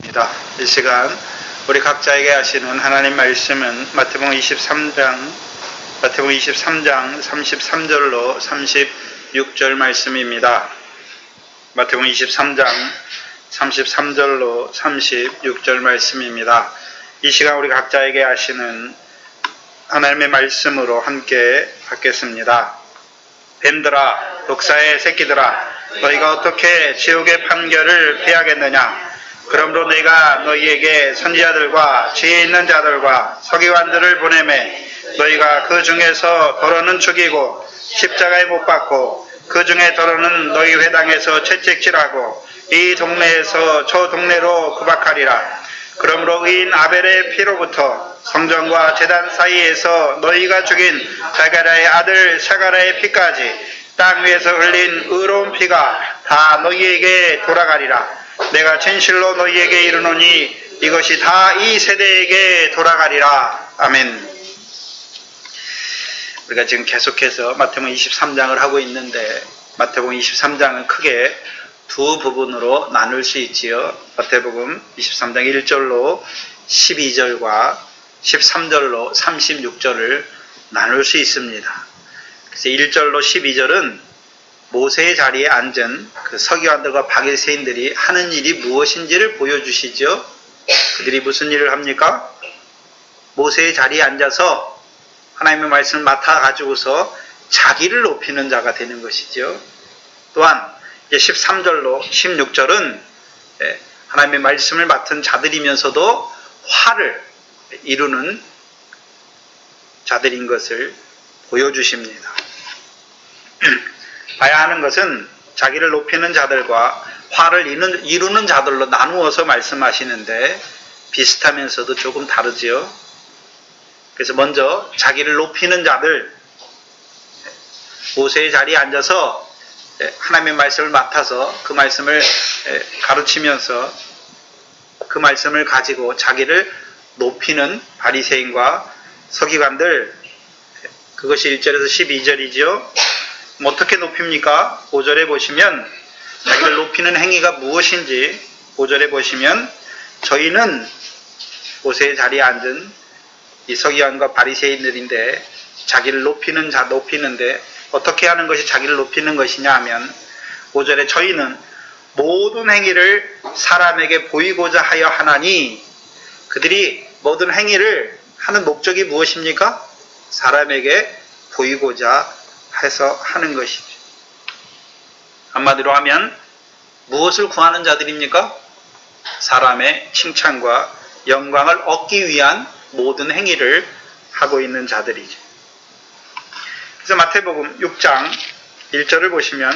하겠습니다. 이 시간 우리 각자에게 하시는 하나님 말씀은 마태복음 23장 33절로 36절 말씀입니다. 마태복음 23장 33절로 36절 말씀입니다. 이 시간 우리 각자에게 하시는 하나님의 말씀으로 함께 받겠습니다. 뱀들아, 독사의 새끼들아, 너희가 어떻게 지옥의 판결을 피하겠느냐? 그러므로 내가 너희에게 선지자들과 지혜 있는 자들과 서기관들을 보내매 너희가 그 중에서 더러는 죽이고 십자가에 못 박고 그 중에 더러는 너희 회당에서 채찍질하고 이 동네에서 저 동네로 구박하리라. 그러므로 의인 아벨의 피로부터 성전과 제단 사이에서 너희가 죽인 자가랴의 아들 사가랴의 피까지 땅 위에서 흘린 의로운 피가 다 너희에게 돌아가리라. 내가 진실로 너희에게 이르노니 이것이 다 이 세대에게 돌아가리라. 아멘. 우리가 지금 계속해서 마태복음 23장을 하고 있는데 마태복음 23장은 크게 두 부분으로 나눌 수 있지요. 마태복음 23장 1절로 12절과 13절로 36절을 나눌 수 있습니다. 그래서 1절로 12절은 모세의 자리에 앉은 그 서기관들과 바리새인들이 하는 일이 무엇인지를 보여주시죠. 그들이 무슨 일을 합니까? 모세의 자리에 앉아서 하나님의 말씀을 맡아가지고서 자기를 높이는 자가 되는 것이죠. 또한 이제 13절로 16절은 하나님의 말씀을 맡은 자들이면서도 화를 이루는 자들인 것을 보여주십니다. 봐야 하는 것은 자기를 높이는 자들과 화를 이루는 자들로 나누어서 말씀하시는데 비슷하면서도 조금 다르지요. 그래서 먼저 자기를 높이는 자들, 모세의 자리에 앉아서 하나님의 말씀을 맡아서 그 말씀을 가르치면서 그 말씀을 가지고 자기를 높이는 바리새인과 서기관들, 그것이 1절에서 12절이죠. 어떻게 높입니까? 5절에 보시면 자기를 높이는 행위가 무엇인지 5절에 보시면 저희는 모세의 자리에 앉은 이 서기관과 바리새인들인데 자기를 높이는데 어떻게 하는 것이 자기를 높이는 것이냐 하면 5절에 저희는 모든 행위를 사람에게 보이고자 하여 하나니, 그들이 모든 행위를 하는 목적이 무엇입니까? 사람에게 보이고자 해서 하는 것이죠. 한마디로 하면 무엇을 구하는 자들입니까? 사람의 칭찬과 영광을 얻기 위한 모든 행위를 하고 있는 자들이죠. 그래서 마태복음 6장 1절을 보시면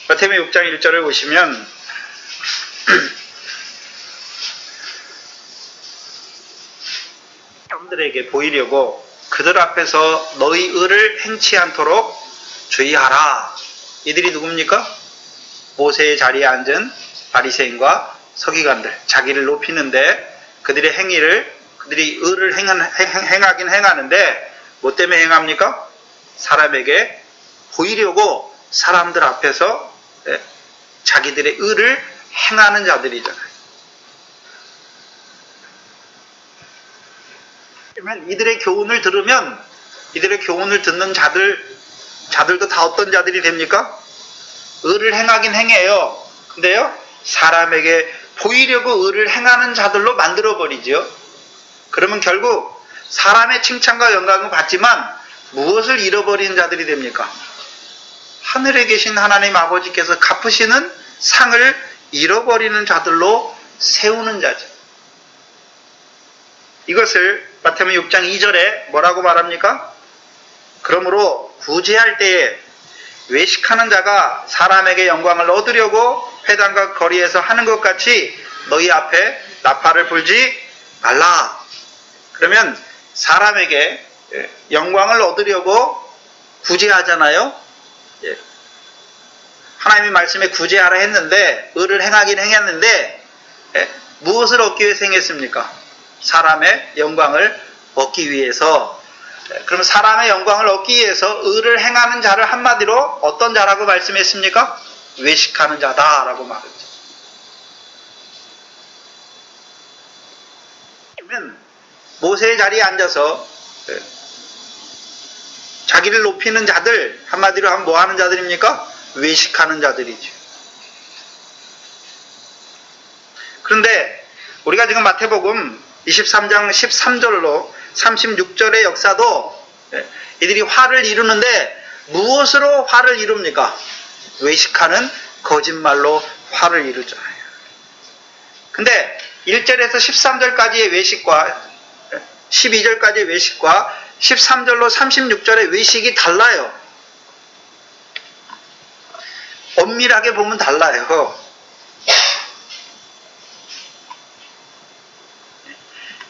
마태복음 6장 1절을 보시면 사람들에게 보이려고 그들 앞에서 너희 의를 행치 않도록 주의하라. 이들이 누굽니까? 모세의 자리에 앉은 바리새인과 서기관들, 자기를 높이는데 그들의 행위를, 그들이 의를 행하긴 행하는데 뭐 때문에 행합니까? 사람에게 보이려고 사람들 앞에서 자기들의 의를 행하는 자들이잖아요. 이들의 교훈을 들으면 이들의 교훈을 듣는 자들도 다 어떤 자들이 됩니까? 의를 행하긴 행해요. 근데요, 사람에게 보이려고 의를 행하는 자들로 만들어버리죠. 그러면 결국 사람의 칭찬과 영광을 받지만 무엇을 잃어버리는 자들이 됩니까? 하늘에 계신 하나님 아버지께서 갚으시는 상을 잃어버리는 자들로 세우는 자죠. 이것을 마태복음 6장 2절에 뭐라고 말합니까? 그러므로 구제할 때에 외식하는 자가 사람에게 영광을 얻으려고 회당과 거리에서 하는 것 같이 너희 앞에 나팔을 불지 말라. 그러면 사람에게 영광을 얻으려고 구제하잖아요. 하나님의 말씀에 구제하라 했는데 의를 행하긴 행했는데 무엇을 얻기 위해서 행했습니까? 사람의 영광을 얻기 위해서 그러면 사람의 영광을 얻기 위해서 의를 행하는 자를 한마디로 어떤 자라고 말씀했습니까? 외식하는 자다라고 말했죠. 그러면 모세의 자리에 앉아서 자기를 높이는 자들, 한마디로 하면 뭐 하는 자들입니까? 외식하는 자들이죠. 그런데 우리가 지금 마태복음 23장 13절로 36절의 역사도 이들이 화를 이루는데 무엇으로 화를 이룹니까? 외식하는 거짓말로 화를 이루잖아요. 근데 1절에서 13절까지의 외식과 12절까지의 외식과 13절로 36절의 외식이 달라요. 엄밀하게 보면 달라요.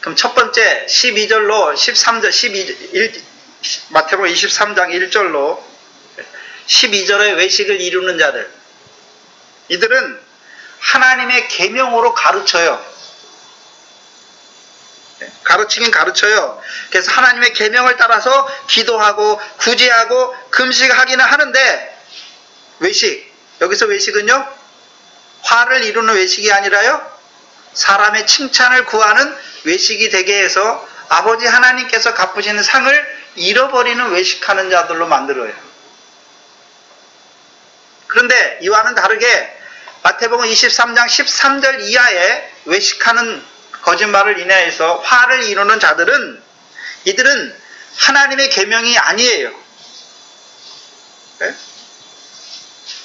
그럼 첫 번째 12절로 13절, 마태복음 23장 1절로 12절의 외식을 이루는 자들, 이들은 하나님의 계명으로 가르쳐요. 가르치긴 가르쳐요. 그래서 하나님의 계명을 따라서 기도하고 구제하고 금식하기는 하는데 외식, 여기서 외식은요 화를 이루는 외식이 아니라요 사람의 칭찬을 구하는 외식이 되게 해서 아버지 하나님께서 갚으시는 상을 잃어버리는 외식하는 자들로 만들어요. 그런데 이와는 다르게 마태복음 23장 13절 이하에 외식하는 거짓말을 인하여서 화를 이루는 자들은, 이들은 하나님의 계명이 아니에요. 네?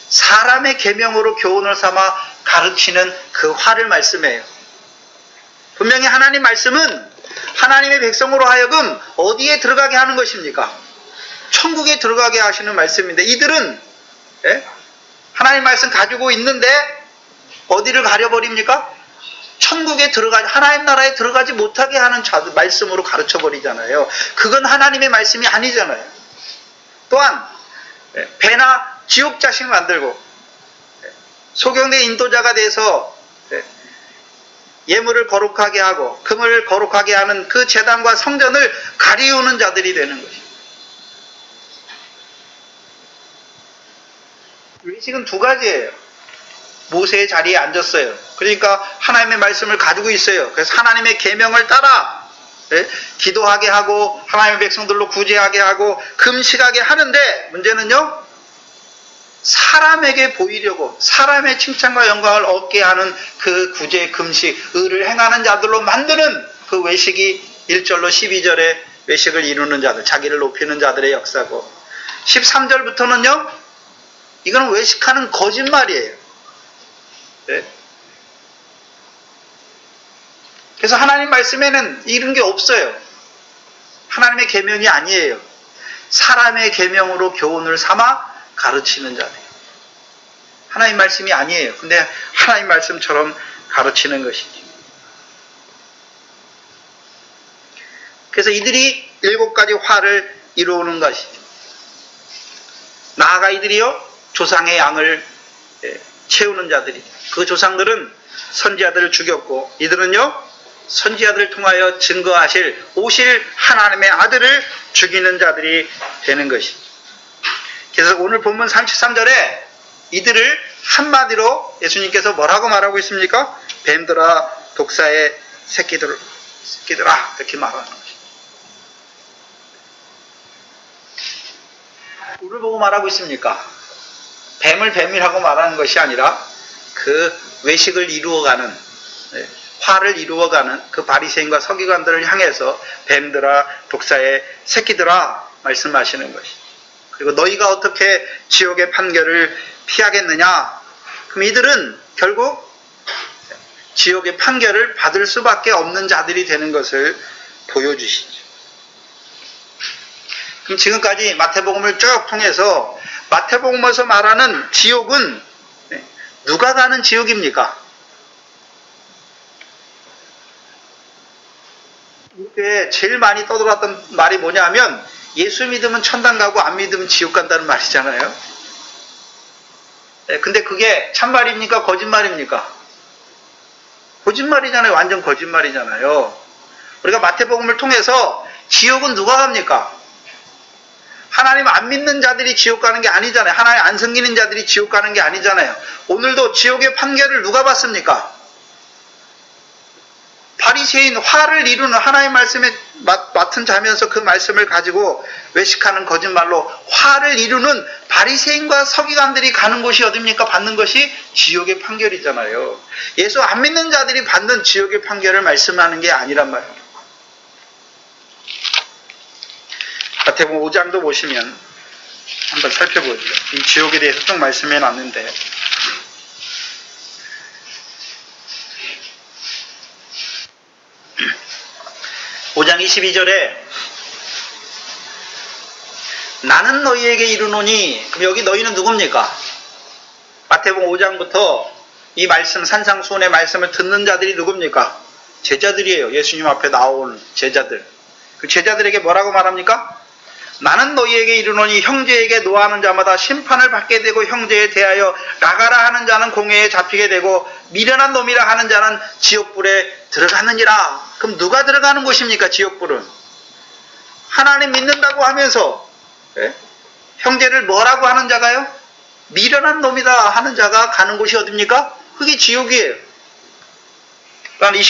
사람의 계명으로 교훈을 삼아 가르치는 그 화를 말씀해요. 분명히 하나님 말씀은 하나님의 백성으로 하여금 어디에 들어가게 하는 것입니까? 천국에 들어가게 하시는 말씀인데 이들은 하나님 말씀 가지고 있는데 어디를 가려버립니까? 천국에 하나님 나라에 들어가지 못하게 하는 말씀으로 가르쳐버리잖아요. 그건 하나님의 말씀이 아니잖아요. 또한 배나 지옥 자식 만들고 소경대 인도자가 돼서 예물을 거룩하게 하고 금을 거룩하게 하는 그 제단과 성전을 가리우는 자들이 되는 것입니다. 외식은 두 가지예요. 모세의 자리에 앉았어요. 그러니까 하나님의 말씀을 가지고 있어요. 그래서 하나님의 계명을 따라 기도하게 하고 하나님의 백성들로 구제하게 하고 금식하게 하는데 문제는요 사람에게 보이려고 사람의 칭찬과 영광을 얻게 하는 그 구제, 금식, 의를 행하는 자들로 만드는 그 외식이 1절로 12절의 외식을 이루는 자들, 자기를 높이는 자들의 역사고 13절부터는요 이거는 외식하는 거짓말이에요. 네? 그래서 하나님 말씀에는 이런 게 없어요. 하나님의 계명이 아니에요. 사람의 계명으로 교훈을 삼아 가르치는 자들. 하나님 말씀이 아니에요. 근데 하나님 말씀처럼 가르치는 것이죠. 그래서 이들이 7가지 화를 이루는 것이죠. 나아가 이들이요 조상의 양을 채우는 자들이, 그 조상들은 선지자들을 죽였고 이들은요 선지자들을 통하여 증거하실 오실 하나님의 아들을 죽이는 자들이 되는 것이죠. 그래서 오늘 본문 33절에 이들을 한마디로 예수님께서 뭐라고 말하고 있습니까? 뱀들아 독사의 새끼들아 이렇게 말하는 것이죠. 누구를 보고 말하고 있습니까? 뱀을 뱀이라고 말하는 것이 아니라 그 외식을 이루어가는 화를 이루어가는 그 바리새인과 서기관들을 향해서 뱀들아 독사의 새끼들아 말씀하시는 것이죠. 그리고 너희가 어떻게 지옥의 판결을 피하겠느냐? 그럼 이들은 결국 지옥의 판결을 받을 수밖에 없는 자들이 되는 것을 보여주시죠. 그럼 지금까지 마태복음을 쭉 통해서 마태복음에서 말하는 지옥은 누가 가는 지옥입니까? 이게 제일 많이 떠돌았던 말이 뭐냐면 예수 믿으면 천당 가고 안 믿으면 지옥 간다는 말이잖아요. 근데 그게 참말입니까? 거짓말입니까? 거짓말이잖아요. 완전 거짓말이잖아요. 우리가 마태복음을 통해서 지옥은 누가 갑니까? 하나님 안 믿는 자들이 지옥 가는 게 아니잖아요. 하나님 안 섬기는 자들이 지옥 가는 게 아니잖아요. 오늘도 지옥의 판결을 누가 받습니까? 바리새인, 화를 이루는 하나님 말씀에 맡은 자면서 그 말씀을 가지고 외식하는 거짓말로 화를 이루는 바리새인과 서기관들이 가는 곳이 어딥니까? 받는 것이 지옥의 판결이잖아요. 예수 안 믿는 자들이 받는 지옥의 판결을 말씀하는 게 아니란 말이에요. 마태복음 5장도 보시면 한번 살펴보죠. 이 지옥에 대해서 쭉 말씀해 놨는데, 5장 22절에 나는 너희에게 이르노니, 그럼 여기 너희는 누굽니까? 마태복음 5장부터 이 말씀, 산상수훈의 말씀을 듣는 자들이 누굽니까? 제자들이에요. 예수님 앞에 나온 제자들. 그 제자들에게 뭐라고 말합니까? 나는 너희에게 이르노니 형제에게 노하는 자마다 심판을 받게 되고 형제에 대하여 나가라 하는 자는 공회에 잡히게 되고 미련한 놈이라 하는 자는 지옥불에 들어가느니라. 그럼 누가 들어가는 곳입니까? 지옥불은. 하나님 믿는다고 하면서 형제를 뭐라고 하는 자가요? 미련한 놈이다 하는 자가 가는 곳이 어딥니까? 그게 지옥이에요. 그러니까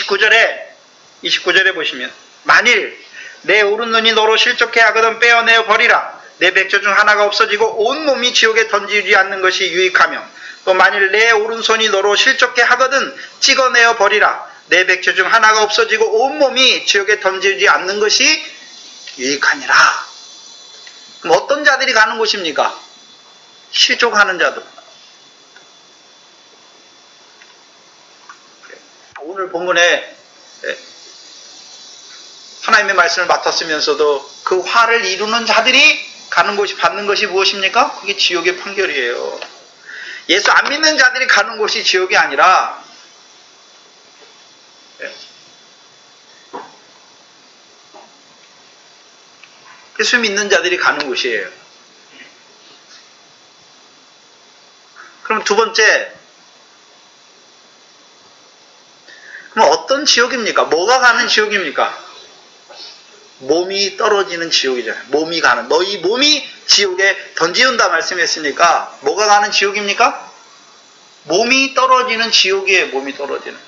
29절에 보시면 만일 내 오른눈이 너로 실족해 하거든 빼어내어 버리라. 내 백조 중 하나가 없어지고 온몸이 지옥에 던지지 않는 것이 유익하며, 또 만일 내 오른손이 너로 실족해 하거든 찍어내어 버리라. 내 백조 중 하나가 없어지고 온몸이 지옥에 던지지 않는 것이 유익하니라. 그럼 어떤 자들이 가는 곳입니까? 실족하는 자들. 오늘 본문에 하나님의 말씀을 맡았으면서도 그 화를 이루는 자들이 가는 곳이, 받는 것이 무엇입니까? 그게 지옥의 판결이에요. 예수 안 믿는 자들이 가는 곳이 지옥이 아니라 예수 믿는 자들이 가는 곳이에요. 그럼 두 번째, 그럼 어떤 지옥입니까? 뭐가 가는 지옥입니까? 몸이 떨어지는 지옥이잖아요. 몸이 가는, 너희 몸이 지옥에 던지운다 말씀했으니까 뭐가 가는 지옥입니까? 몸이 떨어지는 지옥이에요. 몸이 떨어지는.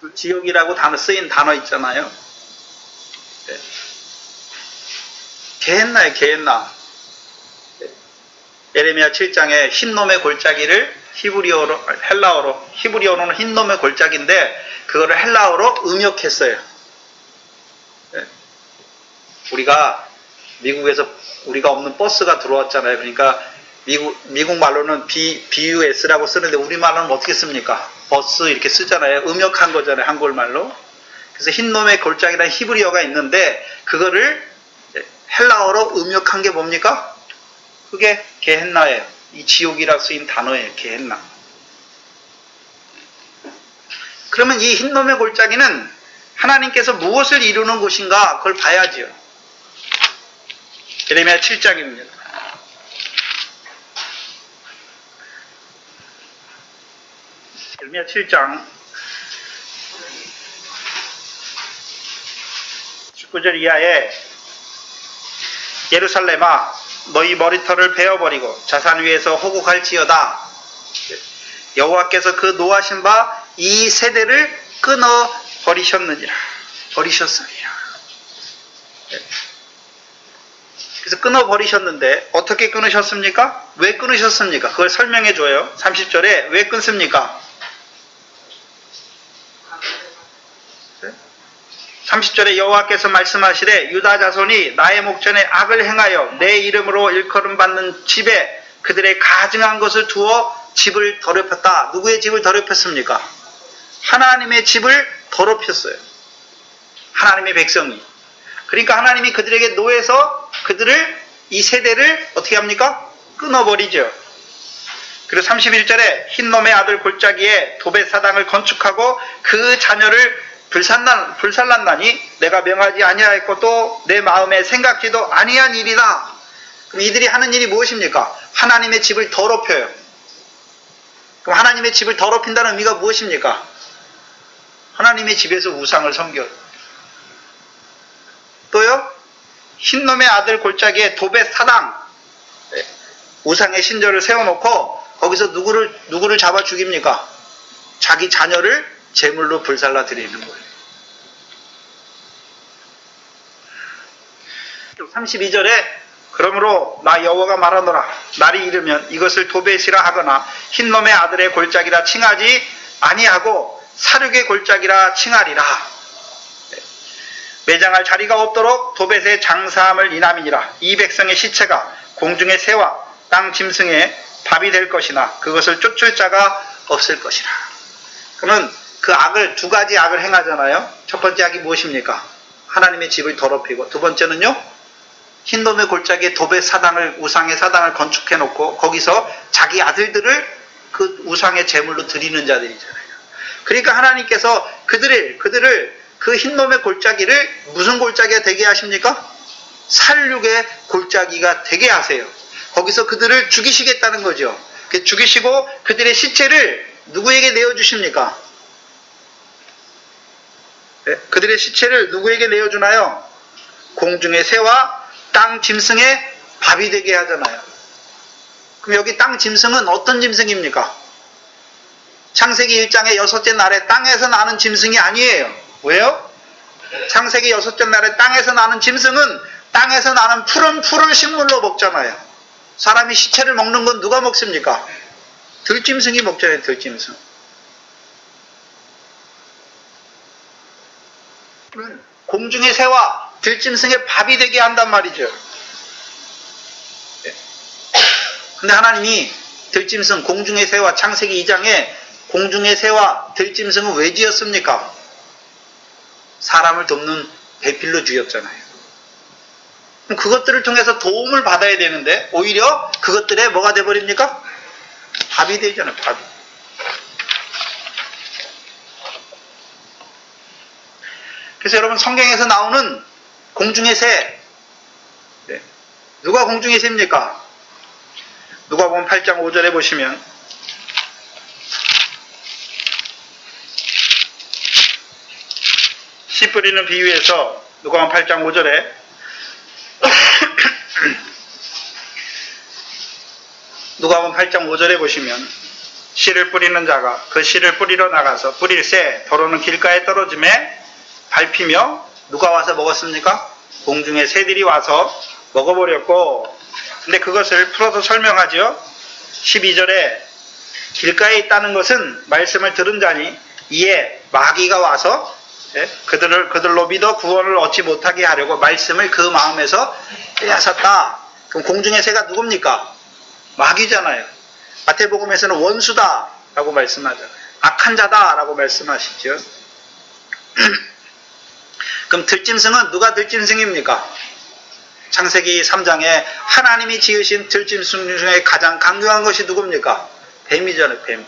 그 지옥이라고 쓰인 단어 있잖아요. 네. 게헨나예요. 게헨나. 예레미야 7장에 흰놈의 골짜기를 히브리어로는 흰놈의 골짜기인데 그거를 헬라어로 음역했어요. 우리가 미국에서 우리가 없는 버스가 들어왔잖아요. 그러니까 미국 말로는 BUS라고 쓰는데 우리말로는 어떻게 씁니까? 버스 이렇게 쓰잖아요. 음역한 거잖아요. 한국말로. 그래서 흰놈의 골짜기라는 히브리어가 있는데 그거를 헬라어로 음역한 게 뭡니까? 그게 게헨나예요. 이 지옥이라 쓰인 단어예요. 게헨나. 그러면 이 흰놈의 골짜기는 하나님께서 무엇을 이루는 곳인가 그걸 봐야지요. 예레미야 7장입니다. 예레미야 7장 19절 이하에 예루살렘아 너희 머리털을 베어버리고 자산 위에서 호곡할지어다. 여호와께서 그 노하신 바 이 세대를 끊어 버리셨느니라. 버리셨으리라. 그래서 끊어 버리셨는데 어떻게 끊으셨습니까? 왜 끊으셨습니까? 그걸 설명해 줘요. 30절에 왜 끊습니까? 30절에 여호와께서 말씀하시되 유다 자손이 나의 목전에 악을 행하여 내 이름으로 일컬음 받는 집에 그들의 가증한 것을 두어 집을 더럽혔다. 누구의 집을 더럽혔습니까? 하나님의 집을 더럽혔어요. 하나님의 백성이. 그러니까 하나님이 그들에게 노해서 그들을, 이 세대를 어떻게 합니까? 끊어버리죠. 그리고 31절에 흰놈의 아들 골짜기에 도벳 사당을 건축하고 그 자녀를 불살랐나니 내가 명하지 아니하였고 또 내 마음에 생각지도 아니한 일이다. 그럼 이들이 하는 일이 무엇입니까? 하나님의 집을 더럽혀요. 그럼 하나님의 집을 더럽힌다는 의미가 무엇입니까? 하나님의 집에서 우상을 섬겨요. 또요, 흰놈의 아들 골짜기에 도벳 사당, 우상의 신전을 세워놓고 거기서 누구를 잡아 죽입니까? 자기 자녀를 제물로 불살라 드리는 거예요. 32절에 그러므로 나 여호와가 말하노라 날이 이르면 이것을 도벳이라 하거나 흰놈의 아들의 골짜기라 칭하지 아니하고 사륙의 골짜기라 칭하리라. 매장할 자리가 없도록 도벳의 장사함을 인함이니라. 이 백성의 시체가 공중의 새와 땅 짐승의 밥이 될 것이나 그것을 쫓을 자가 없을 것이라. 그러면 그 악을, 두 가지 악을 행하잖아요. 첫 번째 악이 무엇입니까? 하나님의 집을 더럽히고, 두 번째는요, 흰놈의 골짜기에 도벳 사당을, 우상의 사당을 건축해 놓고 거기서 자기 아들들을 그 우상의 제물로 드리는 자들이잖아요. 그러니까 하나님께서 그들을 그 흰놈의 골짜기를 무슨 골짜기가 되게 하십니까? 살육의 골짜기가 되게 하세요. 거기서 그들을 죽이시겠다는 거죠. 죽이시고 그들의 시체를 누구에게 내어주십니까? 네, 그들의 시체를 누구에게 내어주나요? 공중의 새와 땅 짐승의 밥이 되게 하잖아요. 그럼 여기 땅 짐승은 어떤 짐승입니까? 창세기 1장의 6째 날에 땅에서 나는 짐승이 아니에요. 왜요? 창세기 6째 날에 땅에서 나는 짐승은 땅에서 나는 푸른 풀을 식물로 먹잖아요. 사람이 시체를 먹는 건 누가 먹습니까? 들짐승이 먹잖아요. 들짐승. 공중의 새와 들짐승의 밥이 되게 한단 말이죠. 근데 하나님이 들짐승, 공중의 새와 창세기 2장에 공중의 새와 들짐승은 왜 지었습니까? 사람을 돕는 배필로 지었잖아요. 그럼 그것들을 통해서 도움을 받아야 되는데 오히려 그것들에 뭐가 돼버립니까? 밥이 되잖아요. 밥이. 그래서 여러분 성경에서 나오는 공중의 새, 누가 공중의 새입니까? 누가복음 8장 5절에 보시면 씨 뿌리는 비유에서 누가복음 8장 5절에 누가복음 8장 5절에 보시면 씨를 뿌리는 자가 그 씨를 뿌리러 나가서 뿌릴 새 더러는 길가에 떨어짐에 밟히며 누가 와서 먹었습니까? 공중의 새들이 와서 먹어버렸고, 근데 그것을 풀어서 설명하죠. 12절에 길가에 있다는 것은 말씀을 들은 자니 이에 마귀가 와서 그들로 믿어 구원을 얻지 못하게 하려고 말씀을 그 마음에서 빼앗았다. 그럼 공중의 새가 누굽니까? 마귀잖아요. 마태복음에서는 원수다 라고 말씀하잖아요. 악한 자다 라고 말씀하시죠. 그럼 들짐승은 누가 들짐승입니까? 창세기 3장에 하나님이 지으신 들짐승 중에 가장 강력한 것이 누굽니까? 뱀이잖아요. 뱀.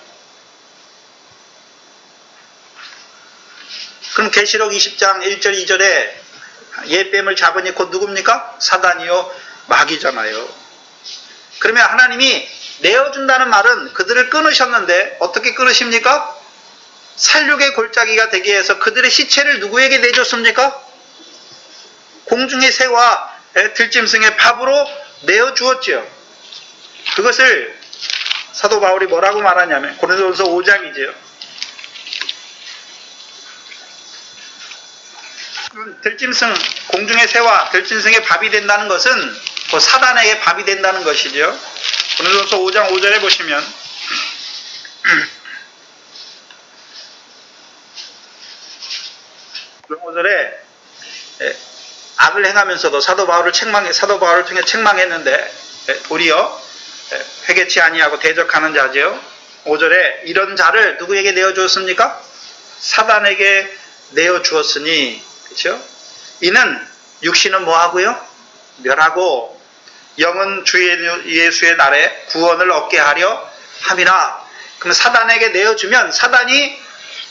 그럼 계시록 20장 1절 2절에 옛뱀을 잡으니 곧 누굽니까? 사단이요 마귀잖아요. 그러면 하나님이 내어준다는 말은 그들을 끊으셨는데 어떻게 끊으십니까? 살육의 골짜기가 되게 해서 그들의 시체를 누구에게 내줬습니까? 공중의 새와 들짐승의 밥으로 내어주었죠. 그것을 사도 바울이 뭐라고 말하냐면 고린도전서 5장이죠. 들짐승, 공중의 새와 들짐승의 밥이 된다는 것은 그 사단에게 밥이 된다는 것이죠. 고린도전서 5장 5절에 보시면 5절에 악을 행하면서도 사도 바울을 통해 책망했는데 도리어 회개치 아니하고 대적하는 자죠. 5절에 이런 자를 누구에게 내어주었습니까? 사단에게 내어주었으니, 그렇죠? 이는 육신은 뭐하고요? 멸하고 영은 주 예수의 날에 구원을 얻게 하려 함이라. 그럼 사단에게 내어주면 사단이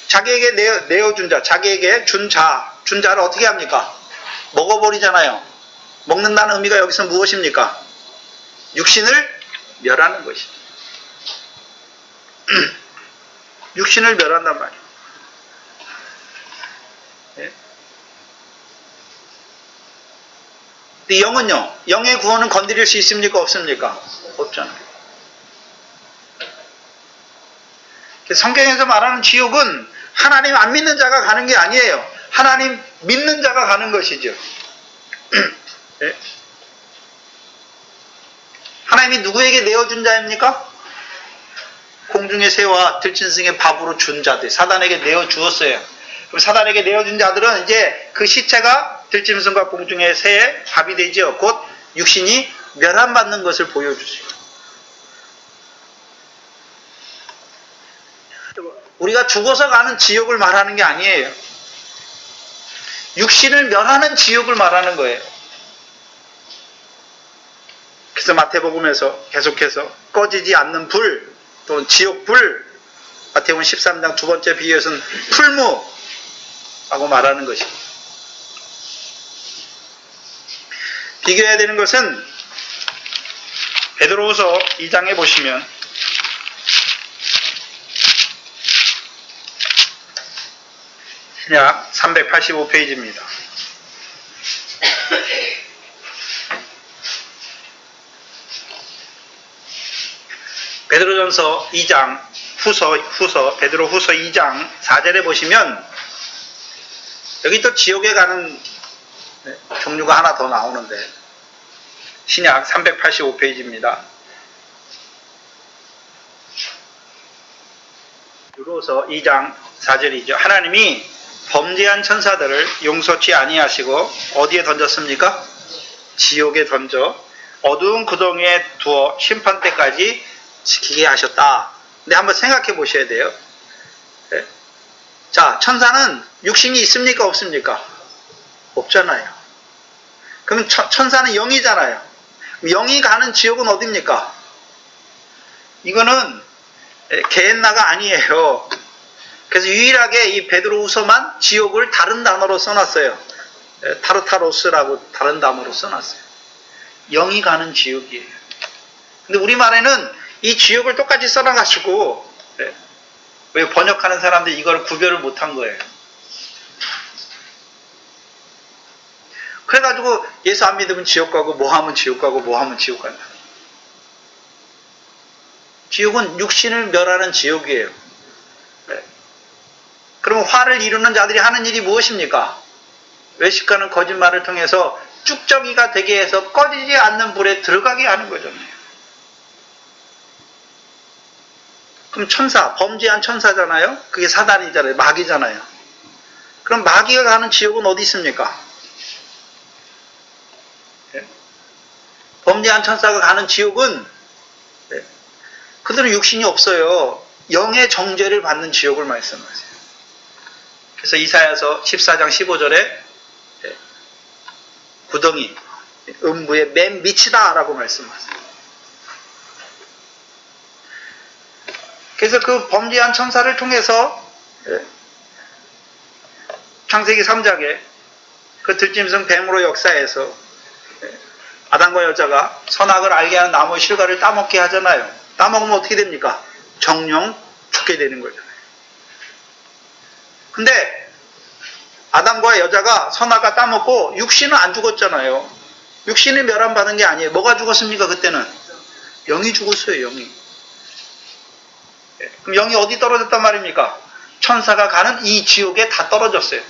자기에게 내어준 자, 자기에게 준 자를 어떻게 합니까? 먹어버리잖아요. 먹는다는 의미가 여기서 무엇입니까? 육신을 멸하는 것이죠. 육신을 멸한단 말이에요. 근데 영은요, 영의 구원은 건드릴 수 있습니까? 없습니까? 없잖아요. 성경에서 말하는 지옥은 하나님 안 믿는 자가 가는 게 아니에요. 하나님 믿는 자가 가는 것이죠. 네? 하나님이 누구에게 내어준 자입니까? 공중의 새와 들짐승의 밥으로 준 자들, 사단에게 내어주었어요. 그럼 사단에게 내어준 자들은 이제 그 시체가 들짐승과 공중의 새의 밥이 되죠. 곧 육신이 멸함받는 것을 보여주죠. 우리가 죽어서 가는 지옥을 말하는 게 아니에요. 육신을 멸하는 지옥을 말하는 거예요. 그래서 마태복음에서 계속해서 꺼지지 않는 불, 또는 지옥불, 마태복음 13장 두 번째 비유에서는 풀무라고 말하는 것입니다. 비교해야 되는 것은 베드로후서 2장에 보시면 약 385페이지입니다. 베드로전서 2장 베드로 후서 2장 4절에 보시면 여기 또 지옥에 가는 종류가 하나 더 나오는데 신약 385페이지입니다. 베드로서 2장 4절이죠. 하나님이 범죄한 천사들을 용서치 아니하시고 어디에 던졌습니까? 지옥에 던져 어두운 구덩이에 두어 심판 때까지 지키게 하셨다. 근데 한번 생각해 보셔야 돼요. 네? 자, 천사는 육신이 있습니까? 없습니까? 없잖아요. 그럼 천사는 영이잖아요. 영이 가는 지옥은 어디입니까? 이거는 게헨나가 아니에요. 그래서 유일하게 이 베드로후서만 지옥을 다른 단어로 써놨어요. 타르타로스라고 다른 단어로 써놨어요. 영이 가는 지옥이에요. 근데 우리말에는 이 지옥을 똑같이 써놔가지고 왜 번역하는 사람들이 이걸 구별을 못한 거예요. 그래가지고 예수 안 믿으면 지옥 가고 뭐 하면 지옥 가고 뭐 하면 지옥 간다. 지옥은 육신을 멸하는 지옥이에요. 그럼 화를 이루는 자들이 하는 일이 무엇입니까? 외식하는 거짓말을 통해서 쭉정이가 되게 해서 꺼지지 않는 불에 들어가게 하는 거잖아요. 그럼 천사, 범죄한 천사잖아요? 그게 사단이잖아요. 마귀잖아요. 그럼 마귀가 가는 지옥은 어디 있습니까? 범죄한 천사가 가는 지옥은 그들은 육신이 없어요. 영의 정죄를 받는 지옥을 말씀하세요. 그래서 이사야서 14장 15절에 구덩이, 음부의 맨 밑이다 라고 말씀하세요. 그래서 그 범죄한 천사를 통해서 창세기 3장에 그 들짐승 뱀으로 역사해서 아담과 여자가 선악을 알게 하는 나무 실과를 따먹게 하잖아요. 따먹으면 어떻게 됩니까? 정령 죽게 되는 거잖아요. 근데 아담과 여자가 선악을 따먹고 육신은 안 죽었잖아요. 육신이 멸함받은 게 아니에요. 뭐가 죽었습니까? 그때는 영이 죽었어요. 영이. 그럼 영이 어디 떨어졌단 말입니까? 천사가 가는 이 지옥에 다 떨어졌어요.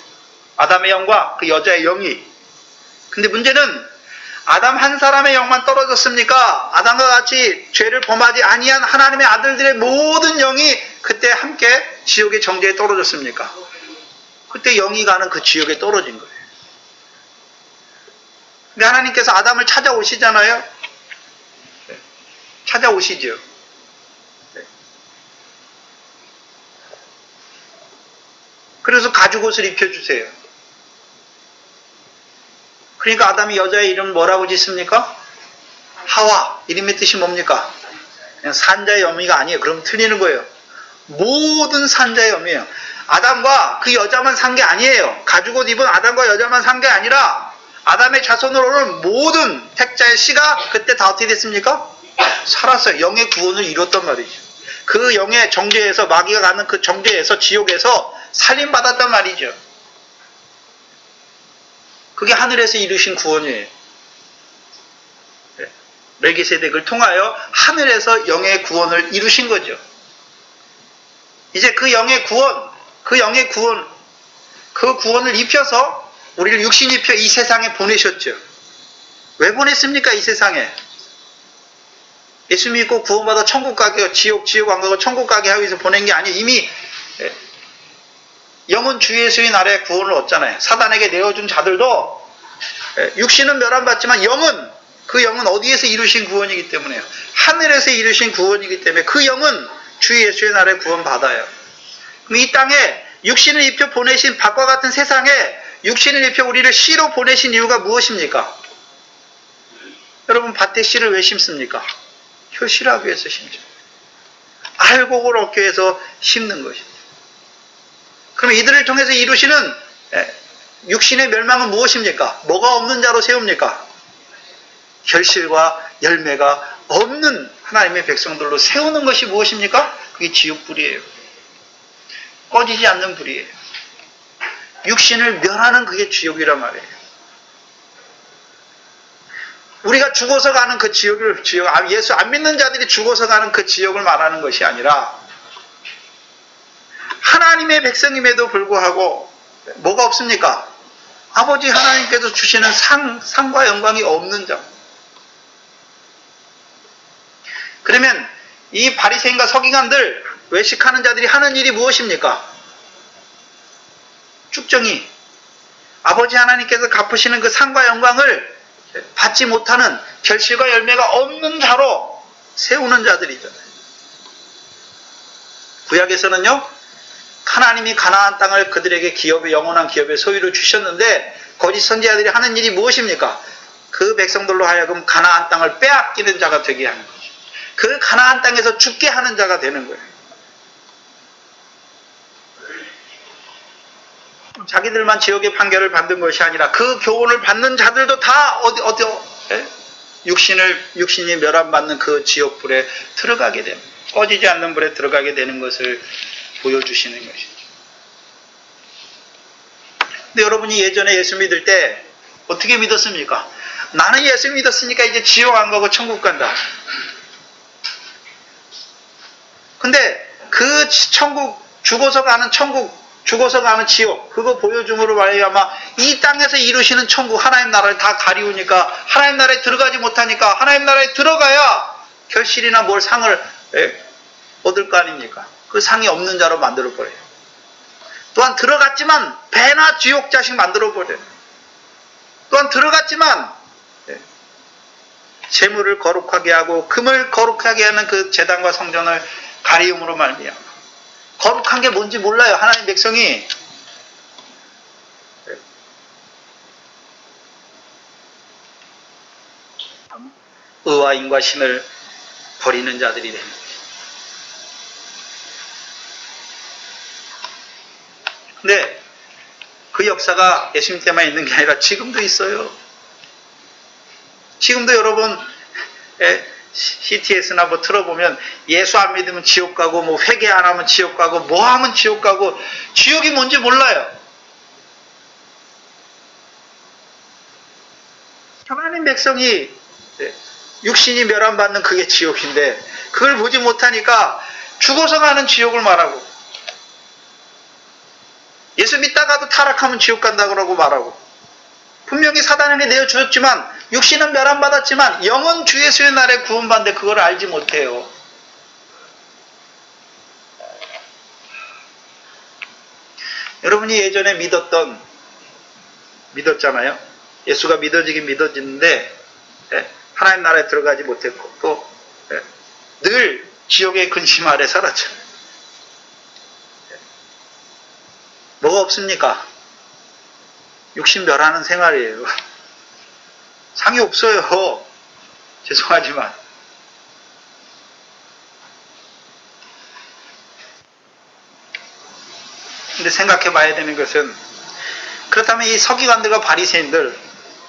아담의 영과 그 여자의 영이. 근데 문제는 아담 한 사람의 영만 떨어졌습니까? 아담과 같이 죄를 범하지 아니한 하나님의 아들들의 모든 영이 그때 함께 지옥의 정죄에 떨어졌습니까? 그때 영이 가는 그 지옥에 떨어진 거예요. 근데 하나님께서 아담을 찾아오시잖아요. 찾아오시죠. 그래서 가죽옷을 입혀주세요. 그러니까 아담이 여자의 이름 뭐라고 짓습니까? 하와. 이름의 뜻이 뭡니까? 그냥 산자의 어미가 아니에요. 그럼 틀리는 거예요. 모든 산자의 어미예요. 아담과 그 여자만 산 게 아니에요. 가죽옷 입은 아담과 여자만 산 게 아니라 아담의 자손으로 오는 모든 택자의 씨가 그때 다 어떻게 됐습니까? 살았어요. 영의 구원을 이뤘단 말이죠. 그 영의 정죄에서 마귀가 가는 그 정죄에서 지옥에서 살림받았단 말이죠. 그게 하늘에서 이루신 구원이에요. 멜기세덱을 통하여 하늘에서 영의 구원을 이루신 거죠. 이제 그 영의 구원, 그 구원을 입혀서 우리를 육신 입혀 이 세상에 보내셨죠. 왜 보냈습니까? 이 세상에. 예수 믿고 구원받아 천국 가게, 지옥 안 가고 천국 가게 하기 위해서 보낸 게 아니에요. 이미 영은 주 예수의 날에 구원을 얻잖아요. 사단에게 내어준 자들도 육신은 멸함받지만 그 영은 어디에서 이루신 구원이기 때문에요. 하늘에서 이루신 구원이기 때문에 그 영은 주 예수의 날에 구원받아요. 그럼 이 땅에 육신을 입혀 보내신 밖과 같은 세상에 육신을 입혀 우리를 씨로 보내신 이유가 무엇입니까? 여러분, 밭에 씨를 왜 심습니까? 효시라고 해서 심죠. 알곡을 얻기 위해서 심는 것입니다. 그럼 이들을 통해서 이루시는 육신의 멸망은 무엇입니까? 뭐가 없는 자로 세웁니까? 결실과 열매가 없는 하나님의 백성들로 세우는 것이 무엇입니까? 그게 지옥불이에요. 꺼지지 않는 불이에요. 육신을 멸하는 그게 지옥이란 말이에요. 우리가 죽어서 가는 그 예수 안 믿는 자들이 죽어서 가는 그 지옥을 말하는 것이 아니라 하나님의 백성임에도 불구하고 뭐가 없습니까? 아버지 하나님께서 주시는 상과 영광이 없는 자. 그러면 이 바리새인과 서기관들, 외식하는 자들이 하는 일이 무엇입니까? 쭉정이 아버지 하나님께서 갚으시는 그 상과 영광을 받지 못하는 결실과 열매가 없는 자로 세우는 자들이잖아요. 구약에서는요, 하나님이 가나안 땅을 그들에게 영원한 기업의 소유로 주셨는데 거짓 선지자들이 하는 일이 무엇입니까? 그 백성들로 하여금 가나안 땅을 빼앗기는 자가 되게 하는 거죠. 그 가나안 땅에서 죽게 하는 자가 되는 거예요. 자기들만 지옥의 판결을 받는 것이 아니라 그 교훈을 받는 자들도 다 육신이 멸함받는 그 지옥불에 들어가게 됩니다. 꺼지지 않는 불에 들어가게 되는 것을 보여주시는 것이죠. 근데 여러분이 예전에 예수 믿을 때 어떻게 믿었습니까? 나는 예수 믿었으니까 이제 지옥 안 가고 천국 간다. 근데 그 죽어서 가는 지옥, 그거 보여줌으로 말미암아 이 땅에서 이루시는 천국, 하나님 나라를 다 가리우니까 하나님 나라에 들어가지 못하니까 하나님 나라에 들어가야 결실이나 뭘 상을 얻을 거 아닙니까? 그 상이 없는 자로 만들어버려요. 또한 들어갔지만 배나 지옥 자식 만들어버려요. 또한 들어갔지만 재물을 거룩하게 하고 금을 거룩하게 하는 그 제단과 성전을 가리움으로 말미암아 거룩한 게 뭔지 몰라요. 하나님 백성이. 의와 인과 신을 버리는 자들이 되는 거예요. 근데 그 역사가 예수님 때만 있는 게 아니라 지금도 있어요. 지금도 여러분 CTS나 뭐 틀어보면 예수 안 믿으면 지옥 가고 뭐 회개 안 하면 지옥 가고 뭐 하면 지옥 가고 지옥이 뭔지 몰라요. 하나님 백성이 육신이 멸함받는 그게 지옥인데 그걸 보지 못하니까 죽어서 가는 지옥을 말하고 예수 믿다가도 타락하면 지옥 간다고 말하고 분명히 사단에게 내어주었지만 육신은 멸함받았지만 영은 주 예수의 날에 구원받는데 그걸 알지 못해요. 여러분이 예전에 믿었잖아요. 예수가 믿어지긴 믿어지는데 하나님 나라에 들어가지 못했고 또 늘 지옥의 근심 아래 살았잖아요. 뭐가 없습니까? 육신 멸하는 생활이에요. 상이 없어요. 죄송하지만. 근데 생각해 봐야 되는 것은 그렇다면 이 서기관들과 바리새인들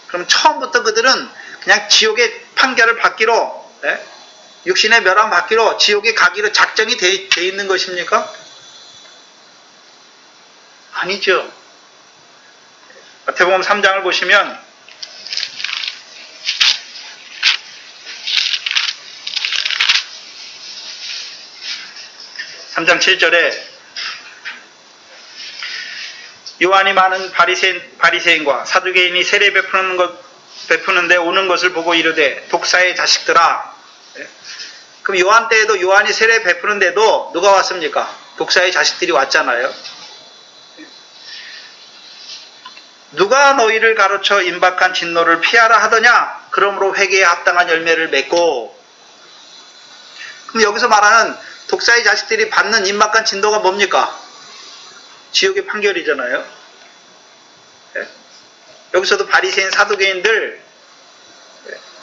그럼 처음부터 그들은 그냥 지옥의 판결을 받기로 육신의 멸함 받기로 지옥에 가기로 작정이 돼 있는 것입니까? 아니죠. 마태복음 3장을 보시면 3장 7절에 요한이 많은 바리새인과 사두개인이 세례 베푸는데 오는 것을 보고 이르되 독사의 자식들아. 그럼 요한 때에도 요한이 세례 베푸는데도 누가 왔습니까? 독사의 자식들이 왔잖아요. 누가 너희를 가르쳐 임박한 진노를 피하라 하더냐? 그러므로 회개에 합당한 열매를 맺고. 그럼 여기서 말하는 독사의 자식들이 받는 임박한 진노가 뭡니까? 지옥의 판결이잖아요. 여기서도 바리새인 사두개인들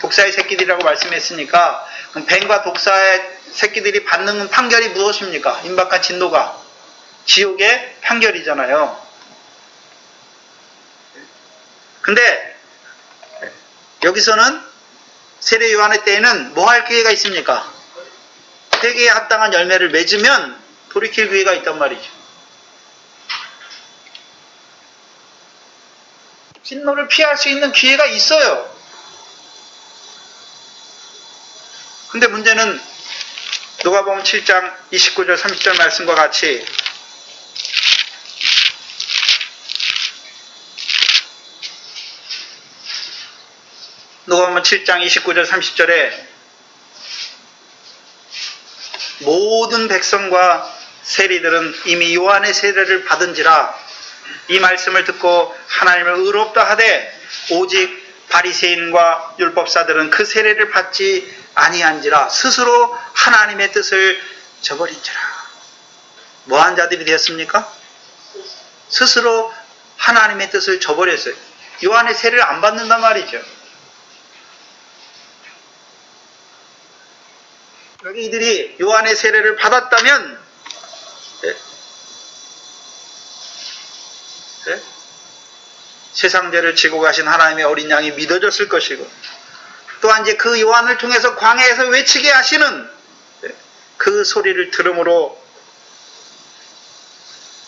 독사의 새끼들이라고 말씀했으니까 그럼 뱀과 독사의 새끼들이 받는 판결이 무엇입니까? 임박한 진노가 지옥의 판결이잖아요. 근데 여기서는 세례 요한의 때에는 뭐 할 기회가 있습니까? 회개에 합당한 열매를 맺으면 돌이킬 기회가 있단 말이죠. 진노를 피할 수 있는 기회가 있어요. 근데 문제는 누가복음 7장 29절 30절 말씀과 같이 누가복음 7장 29절 30절에 모든 백성과 세리들은 이미 요한의 세례를 받은지라 이 말씀을 듣고 하나님을 의롭다 하되 오직 바리새인과 율법사들은 그 세례를 받지 아니한지라 스스로 하나님의 뜻을 저버린지라. 뭐한 자들이 되었습니까? 스스로 하나님의 뜻을 저버렸어요. 요한의 세례를 안 받는단 말이죠. 여기 이들이 요한의 세례를 받았다면 세상 죄를 지고 가신 하나님의 어린 양이 믿어졌을 것이고 또한 이제 그 요한을 통해서 광야에서 외치게 하시는 그 소리를 들음으로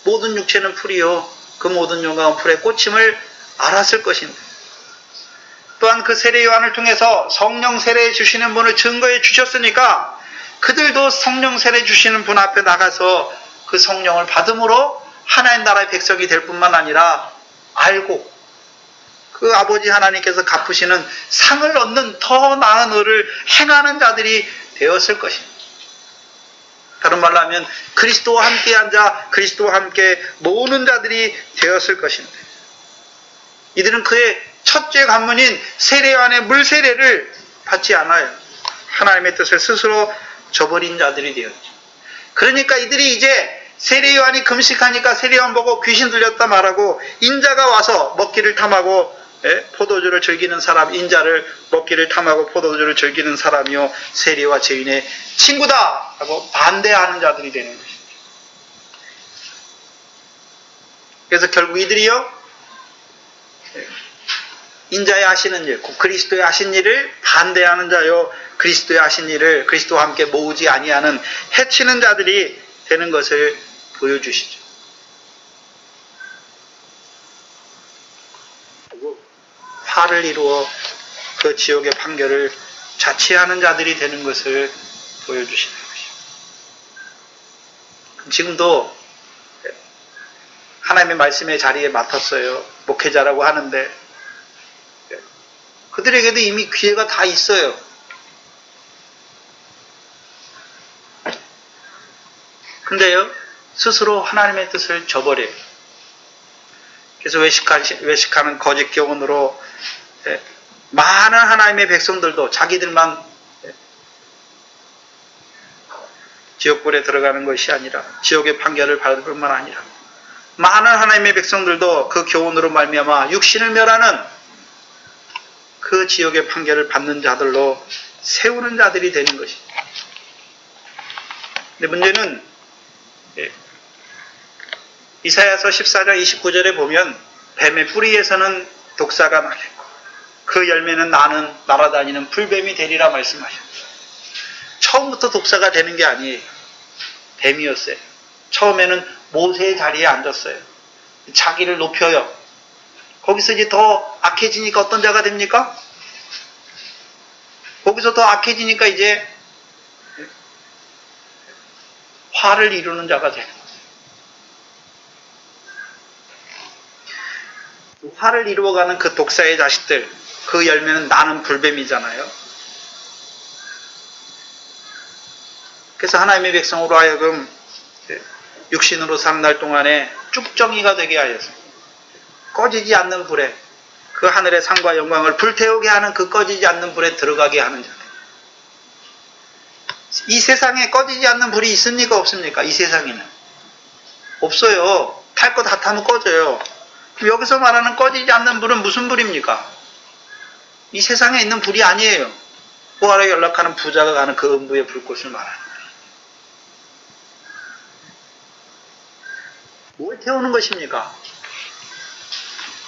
모든 육체는 풀이요 그 모든 영광은 풀에 꽂힘을 알았을 것입니다. 또한 그 세례 요한을 통해서 성령 세례 주시는 분을 증거해 주셨으니까 그들도 성령 세례 주시는 분 앞에 나가서 그 성령을 받음으로 하나님 나라의 백성이 될 뿐만 아니라 알고 그 아버지 하나님께서 갚으시는 상을 얻는 더 나은 의를 행하는 자들이 되었을 것입니다. 다른 말로 하면 그리스도와 함께 앉아 그리스도와 함께 모으는 자들이 되었을 것입니다. 이들은 그의 첫째 관문인 세례 요한의 물세례를 받지 않아요. 하나님의 뜻을 스스로 저버린 자들이 되었죠. 그러니까 이들이 이제 세례 요한이 금식하니까 세례 요한 보고 귀신 들렸다 말하고 인자가 와서 먹기를 탐하고 포도주를 즐기는 사람, 인자를 먹기를 탐하고 포도주를 즐기는 사람이요 세리와 죄인의 친구다 하고 반대하는 자들이 되는 것입니다. 그래서 결국 이들이요 인자의 하시는 일, 그리스도의 하신 일을 반대하는 자요 그리스도의 하신 일을 그리스도와 함께 모으지 아니하는 해치는 자들이 되는 것을 보여주시죠. 화를 이루어 그 지옥의 판결을 자치하는 자들이 되는 것을 보여주시는 것입니다. 지금도 하나님의 말씀의 자리에 맡았어요. 목회자라고 하는데 그들에게도 이미 기회가 다 있어요. 근데요 스스로 하나님의 뜻을 저버려요. 그래서 외식하는 거짓 교훈으로 많은 하나님의 백성들도 자기들만 지옥불에 들어가는 것이 아니라 지옥의 판결을 받을 뿐만 아니라 많은 하나님의 백성들도 그 교훈으로 말미암아 육신을 멸하는 그 지옥의 판결을 받는 자들로 세우는 자들이 되는 것입니다. 근데 문제는 이사야서 14장 29절에 보면 뱀의 뿌리에서는 독사가 나겠고 그 열매는 나는 날아다니는 풀뱀이 되리라 말씀하셨어요. 처음부터 독사가 되는 게 아니에요. 뱀이었어요. 처음에는 모세의 자리에 앉았어요. 자기를 높여요. 거기서 이제 더 악해지니까 어떤 자가 됩니까? 거기서 더 악해지니까 이제 화를 이루는 자가 되는 거예요. 화를 이루어가는 그 독사의 자식들, 그 열매는 나는 불뱀이잖아요. 그래서 하나님의 백성으로 하여금 육신으로 사는 날 동안에 쭉정이가 되게 하여서 꺼지지 않는 불에, 그 하늘의 상과 영광을 불태우게 하는 그 꺼지지 않는 불에 들어가게 하는 자들. 이 세상에 꺼지지 않는 불이 있습니까? 없습니까? 이 세상에는 없어요. 탈 거 다 타면 꺼져요. 그럼 여기서 말하는 꺼지지 않는 불은 무슨 불입니까? 이 세상에 있는 불이 아니에요. 부활에 연락하는 부자가 가는 그 음부의 불꽃을 말하는 거예요. 뭘 태우는 것입니까?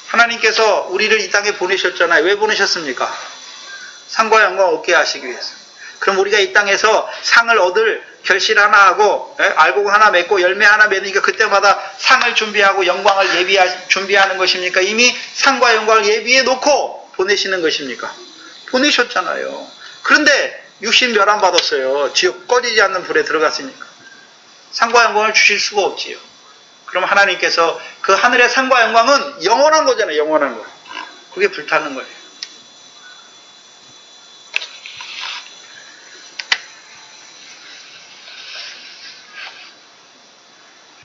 하나님께서 우리를 이 땅에 보내셨잖아요. 왜 보내셨습니까? 상과 영광 얻게 하시기 위해서. 그럼 우리가 이 땅에서 상을 얻을 결실 하나 하고, 알곡 하나 맺고 열매 하나 맺으니까 그때마다 상을 준비하고 영광을 준비하는 것입니까? 이미 상과 영광을 예비해 놓고 보내시는 것입니까? 보내셨잖아요. 그런데 육신 멸함 받았어요. 지옥 꺼지지 않는 불에 들어갔으니까. 상과 영광을 주실 수가 없지요. 그럼 하나님께서 그 하늘의 상과 영광은 영원한 거잖아요. 영원한 거. 그게 불타는 거예요.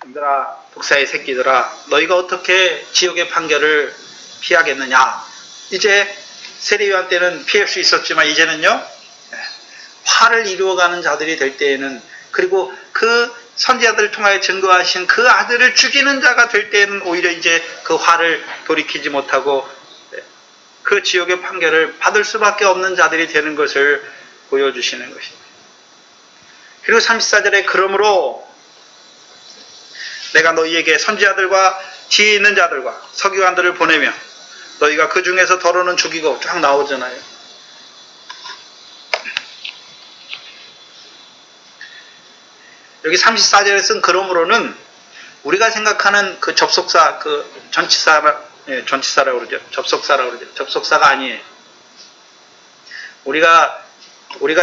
얘들아, 독사의 새끼들아, 너희가 어떻게 지옥의 판결을 피하겠느냐? 이제 세례요한 때는 피할 수 있었지만 이제는요, 화를 이루어가는 자들이 될 때에는, 그리고 그 선지자들을 통하여 증거하신 그 아들을 죽이는 자가 될 때에는 오히려 이제 그 화를 돌이키지 못하고 그 지옥의 판결을 받을 수밖에 없는 자들이 되는 것을 보여주시는 것입니다. 그리고 34절에 그러므로 내가 너희에게 선지자들과 지혜 있는 자들과 서기관들을 보내며 너희가 그 중에서 더러는 죽이고 쫙 나오잖아요. 여기 34절에 쓴 그러므로는 우리가 생각하는 그 접속사, 그 전치사라고 그러죠. 접속사라고 그러죠. 접속사가 아니에요. 우리가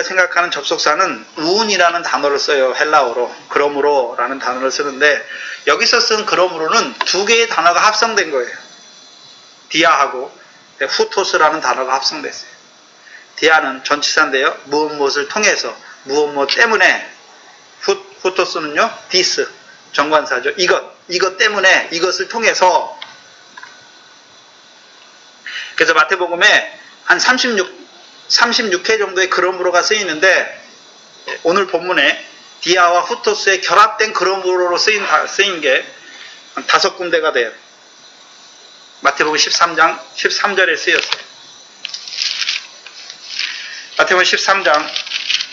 생각하는 접속사는 우운이라는 단어를 써요. 헬라어로. 그러므로라는 단어를 쓰는데 여기서 쓴 그러므로는 두 개의 단어가 합성된 거예요. 디아하고 후토스라는 단어가 합성됐어요. 디아는 전치사인데요. 무엇을 통해서, 무엇 때문에, 후토스는요, 디스, 정관사죠. 이것 때문에, 이것을 통해서. 그래서 마태복음에 한 36회 정도의 그러므로가 쓰이는데 오늘 본문에 디아와 후토스의 결합된 그러므로로 쓰인 게 한 5군데가 돼요. 마태복음 13장 13절에 쓰였어요. 마태복음 13장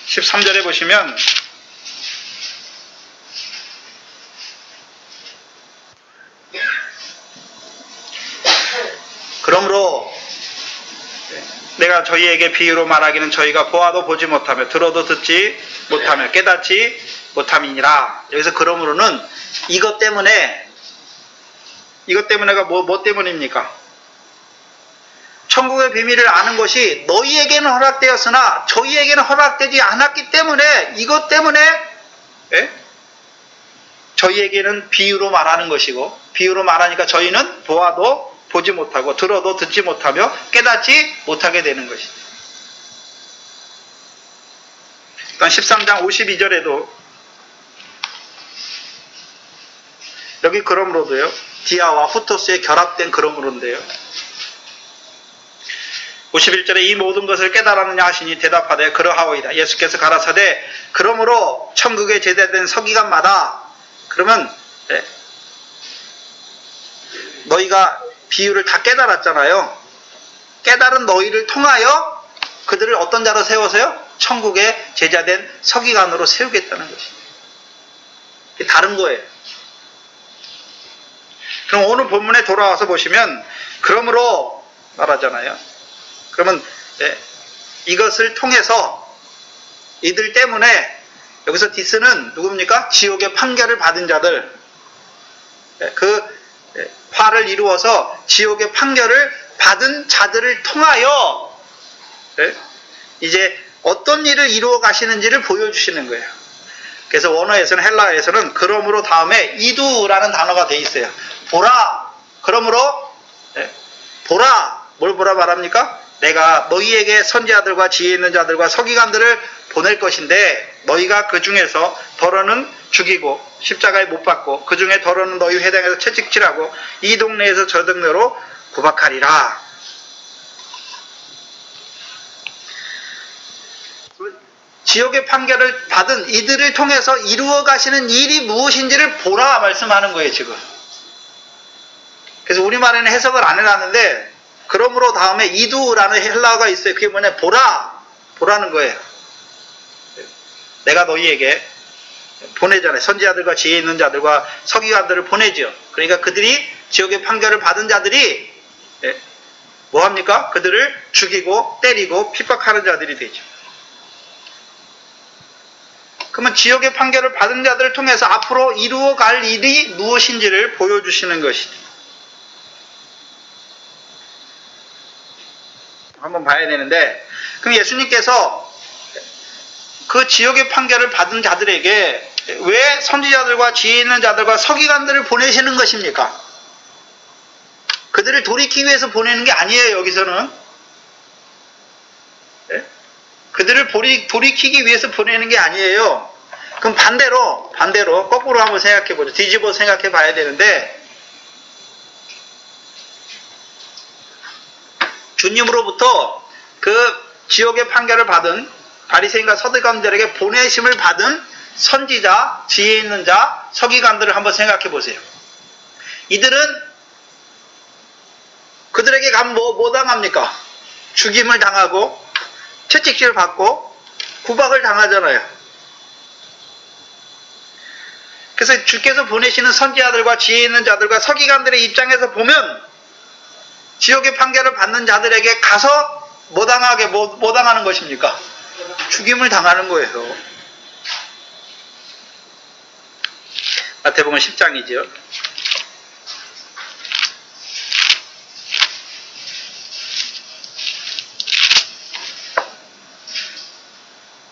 13절에 보시면 그러므로 내가 저희에게 비유로 말하기는 저희가 보아도 보지 못하며 들어도 듣지 못하며 깨닫지 못함이니라. 여기서 그러므로는 이것 때문에가 뭐 때문입니까? 천국의 비밀을 아는 것이 너희에게는 허락되었으나 저희에게는 허락되지 않았기 때문에 이것 때문에 저희에게는 비유로 말하는 것이고 비유로 말하니까 저희는 보아도 보지 못하고 들어도 듣지 못하며 깨닫지 못하게 되는 것입니다. 일단 13장 52절에도 여기 그러므로도요. 디아와 후토스의 결합된 그러므로인데요. 51절에 이 모든 것을 깨달았느냐 하시니 대답하되 그러하오이다. 예수께서 가라사대 그러므로 천국에 제대된 서기관마다 그러면 너희가 비유를 다 깨달았잖아요. 깨달은 너희를 통하여 그들을 어떤 자로 세워서요? 천국에 제자된 서기관으로 세우겠다는 것입니다. 이게 다른 거예요. 그럼 오늘 본문에 돌아와서 보시면 그러므로 말하잖아요. 그러면 이것을 통해서 이들 때문에 여기서 디스는 누굽니까? 지옥의 판결을 받은 자들, 그 화를 이루어서 지옥의 판결을 받은 자들을 통하여 이제 어떤 일을 이루어 가시는지를 보여주시는 거예요. 그래서 원어에서는, 헬라어에서는 그러므로 다음에 이두라는 단어가 돼 있어요. 보라. 그러므로 보라. 뭘 보라 말합니까? 내가 너희에게 선지자들과 지혜 있는 자들과 서기관들을 보낼 것인데 너희가 그 중에서 더러는 죽이고 십자가에 못 박고 그 중에 더러는 너희 회당에서 채찍질하고 이 동네에서 저 동네로 구박하리라. 지옥의 판결을 받은 이들을 통해서 이루어 가시는 일이 무엇인지를 보라 말씀하는 거예요, 지금. 그래서 우리말에는 해석을 안 해놨는데, 그러므로 다음에 이두라는 헬라어가 있어요. 그게 뭐냐, 보라는 거예요. 내가 너희에게 보내잖아요. 선지자들과 지혜 있는 자들과 서기관들을 보내죠. 그러니까 그들이 지옥의 판결을 받은 자들이 뭐 합니까? 그들을 죽이고 때리고 핍박하는 자들이 되죠. 그러면 지옥의 판결을 받은 자들을 통해서 앞으로 이루어 갈 일이 무엇인지를 보여주시는 것이죠. 한번 봐야 되는데, 그럼 예수님께서 그 지옥의 판결을 받은 자들에게 왜 선지자들과 지혜 있는 자들과 서기관들을 보내시는 것입니까? 그들을 돌이키기 위해서 보내는 게 아니에요, 여기서는. 그들을 돌이키기 위해서 보내는 게 아니에요. 그럼 반대로 거꾸로 한번 생각해 보죠. 뒤집어 생각해 봐야 되는데, 주님으로부터 그 지옥의 판결을 받은 바리새인과 서기관들에게 보내심을 받은 선지자, 지혜 있는 자, 서기관들을 한번 생각해 보세요. 이들은 그들에게 가면 뭐 당합니까? 죽임을 당하고 채찍질을 받고 구박을 당하잖아요. 그래서 주께서 보내시는 선지자들과 지혜 있는 자들과 서기관들의 입장에서 보면 지옥의 판결을 받는 자들에게 가서 뭐 당하는 것입니까? 죽임을 당하는 거예요. 마태복음 10장이죠.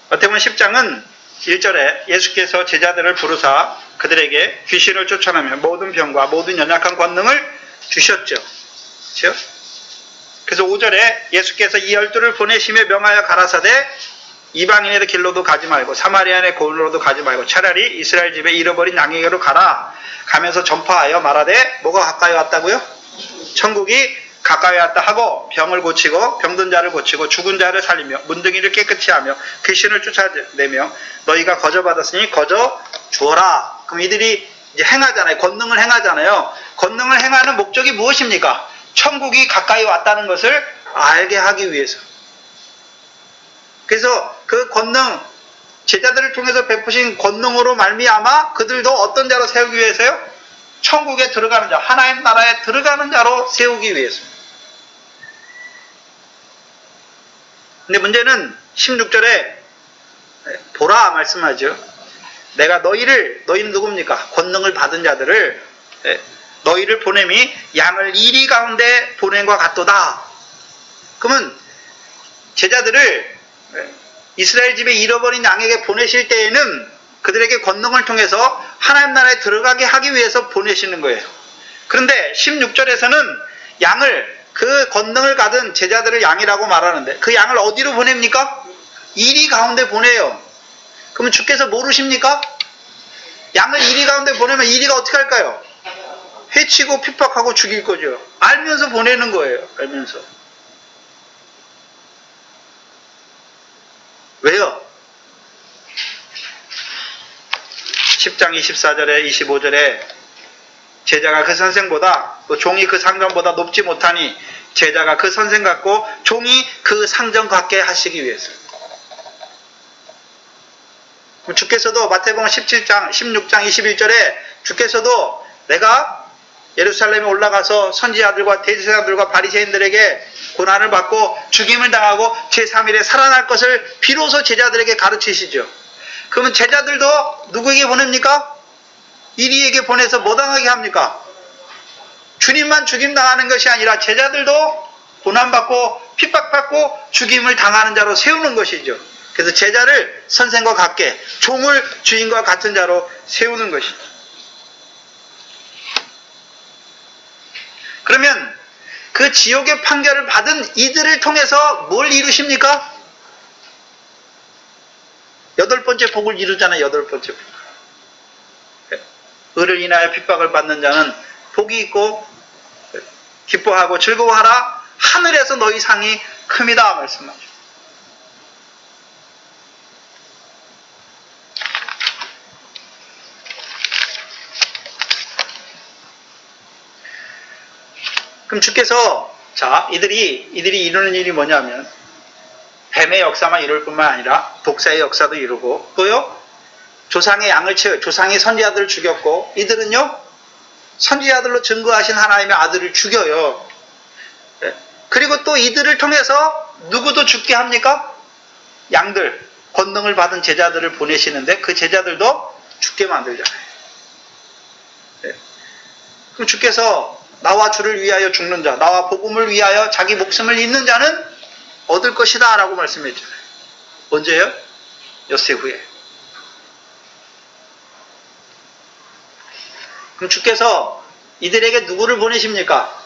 마태복음 10장은 1절에 예수께서 제자들을 부르사 그들에게 귀신을 쫓아내며 모든 병과 모든 연약한 권능을 주셨죠. 그렇죠? 그래서 5절에 예수께서 이 12를 보내시며 명하여 가라사대 이방인의 길로도 가지 말고 사마리아인의 고을로도 가지 말고 차라리 이스라엘 집에 잃어버린 양에게로 가라. 가면서 전파하여 말하되 뭐가 가까이 왔다고요? 천국이 가까이 왔다 하고 병을 고치고 병든 자를 고치고 죽은 자를 살리며 문둥이를 깨끗이 하며 귀신을 쫓아내며 너희가 거저받았으니 거저 주어라. 그럼 이들이 이제 행하잖아요. 권능을 행하잖아요. 권능을 행하는 목적이 무엇입니까? 천국이 가까이 왔다는 것을 알게 하기 위해서. 그래서 그 권능, 제자들을 통해서 베푸신 권능으로 말미암아 그들도 어떤 자로 세우기 위해서요? 천국에 들어가는 자, 하나님 나라에 들어가는 자로 세우기 위해서. 근데 문제는 16절에 보라 말씀하죠. 내가 너희는 누굽니까? 권능을 받은 자들을 너희를 보냄이 양을 이리 가운데 보낸 것 같도다. 그러면 제자들을 이스라엘 집에 잃어버린 양에게 보내실 때에는 그들에게 권능을 통해서 하나님 나라에 들어가게 하기 위해서 보내시는 거예요. 그런데 16절에서는 양을, 그 권능을 가진 제자들을 양이라고 말하는데 그 양을 어디로 보냅니까? 이리 가운데 보내요. 그러면 주께서 모르십니까? 양을 이리 가운데 보내면 이리가 어떻게 할까요? 해치고 핍박하고 죽일 거죠. 알면서 보내는 거예요. 알면서. 왜요? 10장 24절에 25절에 제자가 그 선생보다 또 종이 그 상전보다 높지 못하니 제자가 그 선생 같고 종이 그 상전 같게 하시기 위해서. 주께서도 마태복음 17장 16장 21절에 주께서도 내가 예루살렘에 올라가서 선지자들과 대제사장들과 바리새인들에게 고난을 받고 죽임을 당하고 제3일에 살아날 것을 비로소 제자들에게 가르치시죠. 그러면 제자들도 누구에게 보냅니까? 이리에게 보내서 뭐 당하게 합니까? 주님만 죽임 당하는 것이 아니라 제자들도 고난받고 핍박받고 죽임을 당하는 자로 세우는 것이죠. 그래서 제자를 선생과 같게, 종을 주인과 같은 자로 세우는 것이죠. 그러면 그 지옥의 판결을 받은 이들을 통해서 뭘 이루십니까? 8번째 복을 이루잖아요. 8번째 복. 의를 인하여 핍박을 받는 자는 복이 있고 기뻐하고 즐거워하라. 하늘에서 너희 상이 큽니다. 말씀하죠. 그럼 주께서 이들이 이루는 일이 뭐냐면 뱀의 역사만 이룰 뿐만 아니라 독사의 역사도 이루고 또요 조상의 양을 채워 조상의 선지자들을 죽였고 이들은요 선지자들로 증거하신 하나님의 아들을 죽여요. 그리고 또 이들을 통해서 누구도 죽게 합니까? 양들 권능을 받은 제자들을 보내시는데 그 제자들도 죽게 만들잖아요. 그럼 주께서 나와 주를 위하여 죽는 자, 나와 복음을 위하여 자기 목숨을 잃는 자는 얻을 것이다 라고 말씀했잖아요. 언제요? 엿새 후에. 그럼 주께서 이들에게 누구를 보내십니까?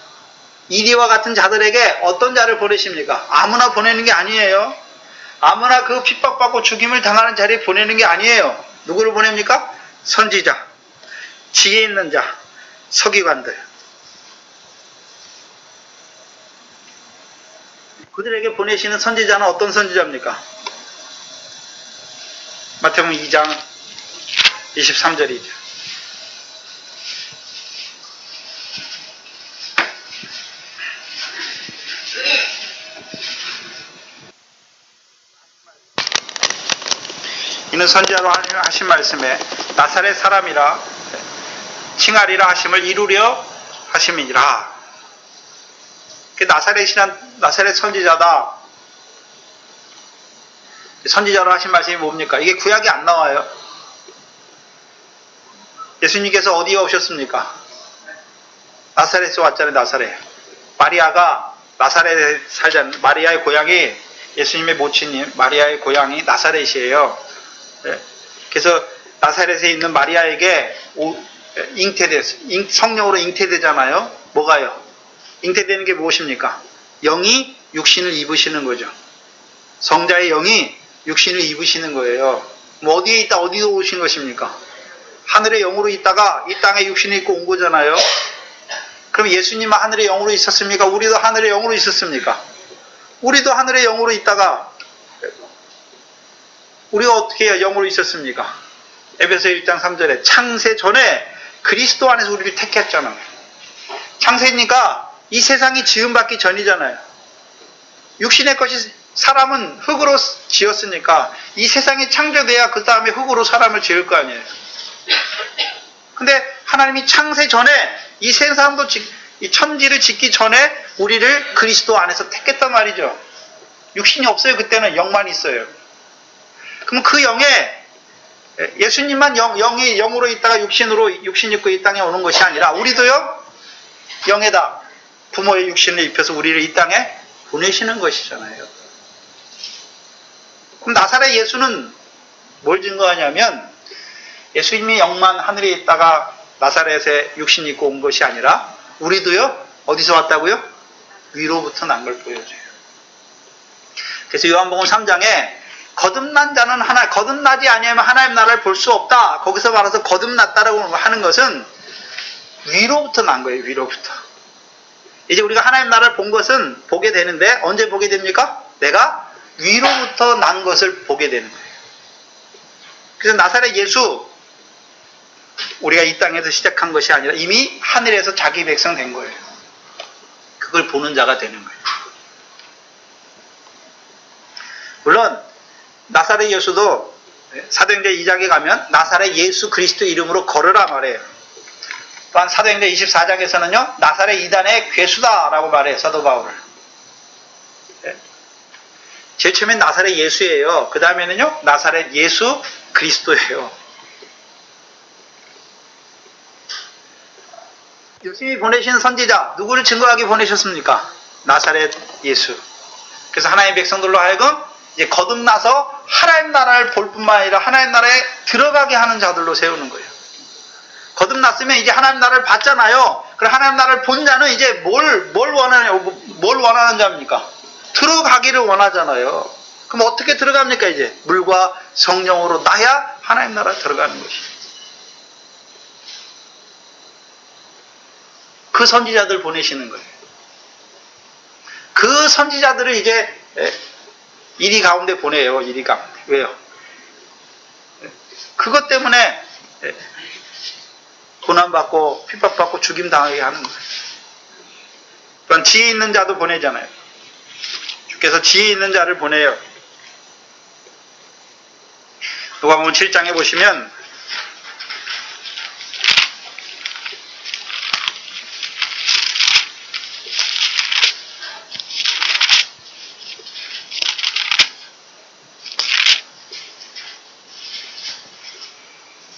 이리와 같은 자들에게 어떤 자를 보내십니까? 아무나 보내는 게 아니에요. 아무나 그 핍박받고 죽임을 당하는 자리에 보내는 게 아니에요. 누구를 보냅니까? 선지자, 지혜 있는 자, 서기관들. 그들에게 보내시는 선지자는 어떤 선지자입니까? 마태복음 2장 23절이죠. 이는 선지자로 하신 말씀에 나사렛 사람이라 칭하리라 하심을 이루려 하심이니라. 나사렛 선지자다. 선지자로 하신 말씀이 뭡니까? 이게 구약이 안 나와요. 예수님께서 어디에 오셨습니까? 나사렛에 왔잖아요. 나사렛. 마리아가 나사렛에 살잖아요. 마리아의 고향이 예수님의 모친님 마리아의 고향이 나사렛이에요. 그래서 나사렛에 있는 마리아에게 성령으로 잉태되잖아요. 뭐가요? 잉태되는 게 무엇입니까? 영이 육신을 입으시는 거죠. 성자의 영이 육신을 입으시는 거예요. 뭐 어디에 있다 어디로 오신 것입니까? 하늘의 영으로 있다가 이 땅에 육신을 입고 온 거잖아요. 그럼 예수님은 하늘의 영으로 있었습니까? 우리도 하늘의 영으로 있었습니까? 우리도 하늘의 영으로 있다가 우리가 어떻게 영으로 있었습니까? 에베소 1장 3절에 창세 전에 그리스도 안에서 우리를 택했잖아요. 창세니까 이 세상이 지음받기 전이잖아요. 육신의 것이 사람은 흙으로 지었으니까 이 세상이 창조돼야 그 다음에 흙으로 사람을 지을 거 아니에요. 근데 하나님이 창세 전에 이 세상도 이 천지를 짓기 전에 우리를 그리스도 안에서 택했단 말이죠. 육신이 없어요. 그때는 영만 있어요. 그럼 그 영에 예수님만 영이 영으로 있다가 육신 입고 이 땅에 오는 것이 아니라 우리도요 영에다 부모의 육신을 입혀서 우리를 이 땅에 보내시는 것이잖아요. 그럼 나사렛 예수는 뭘 증거하냐면 예수님이 영만 하늘에 있다가 나사렛에 육신 입고 온 것이 아니라 우리도요 어디서 왔다고요? 위로부터 난 걸 보여줘요. 그래서 요한복음 3장에 거듭난 자는 거듭나지 아니하면 하나님 나라를 볼 수 없다. 거기서 말해서 거듭났다라고 하는 것은 위로부터 난 거예요. 위로부터. 이제 우리가 하나님 나라를 본 것은 보게 되는데 언제 보게 됩니까? 내가 위로부터 난 것을 보게 되는 거예요. 그래서 나사렛 예수 우리가 이 땅에서 시작한 것이 아니라 이미 하늘에서 자기 백성 된 거예요. 그걸 보는 자가 되는 거예요. 물론 나사렛 예수도 사도행전 2장에 가면 나사렛 예수 그리스도 이름으로 걸으라 말해요. 또한 사도행전 24장에서는요 나사렛 이단의 괴수다라고 말해요. 사도 바울을. 제일 처음엔 나사렛 예수예요. 그 다음에는요 나사렛 예수 그리스도예요. 예수님이 보내신 선지자 누구를 증거하게 보내셨습니까? 나사렛 예수. 그래서 하나님의 백성들로 하여금 이제 거듭나서 하나님 나라를 볼 뿐만 아니라 하나님 나라에 들어가게 하는 자들로 세우는 거예요. 거듭났으면 이제 하나님 나라를 봤잖아요. 그럼 하나님 나라를 본 자는 이제 뭘 원하는 자입니까? 들어가기를 원하잖아요. 그럼 어떻게 들어갑니까? 이제 물과 성령으로 나야 하나님 나라 들어가는 것이죠. 그 선지자들 보내시는 거예요. 그 선지자들을 이제 이리 가운데 보내요. 이리 가운데. 왜요? 그것 때문에 고난받고 핍박받고 죽임당하게 하는 거예요. 또한 지혜 있는 자도 보내잖아요. 주께서 지혜 있는 자를 보내요. 누가복음 7장에 보시면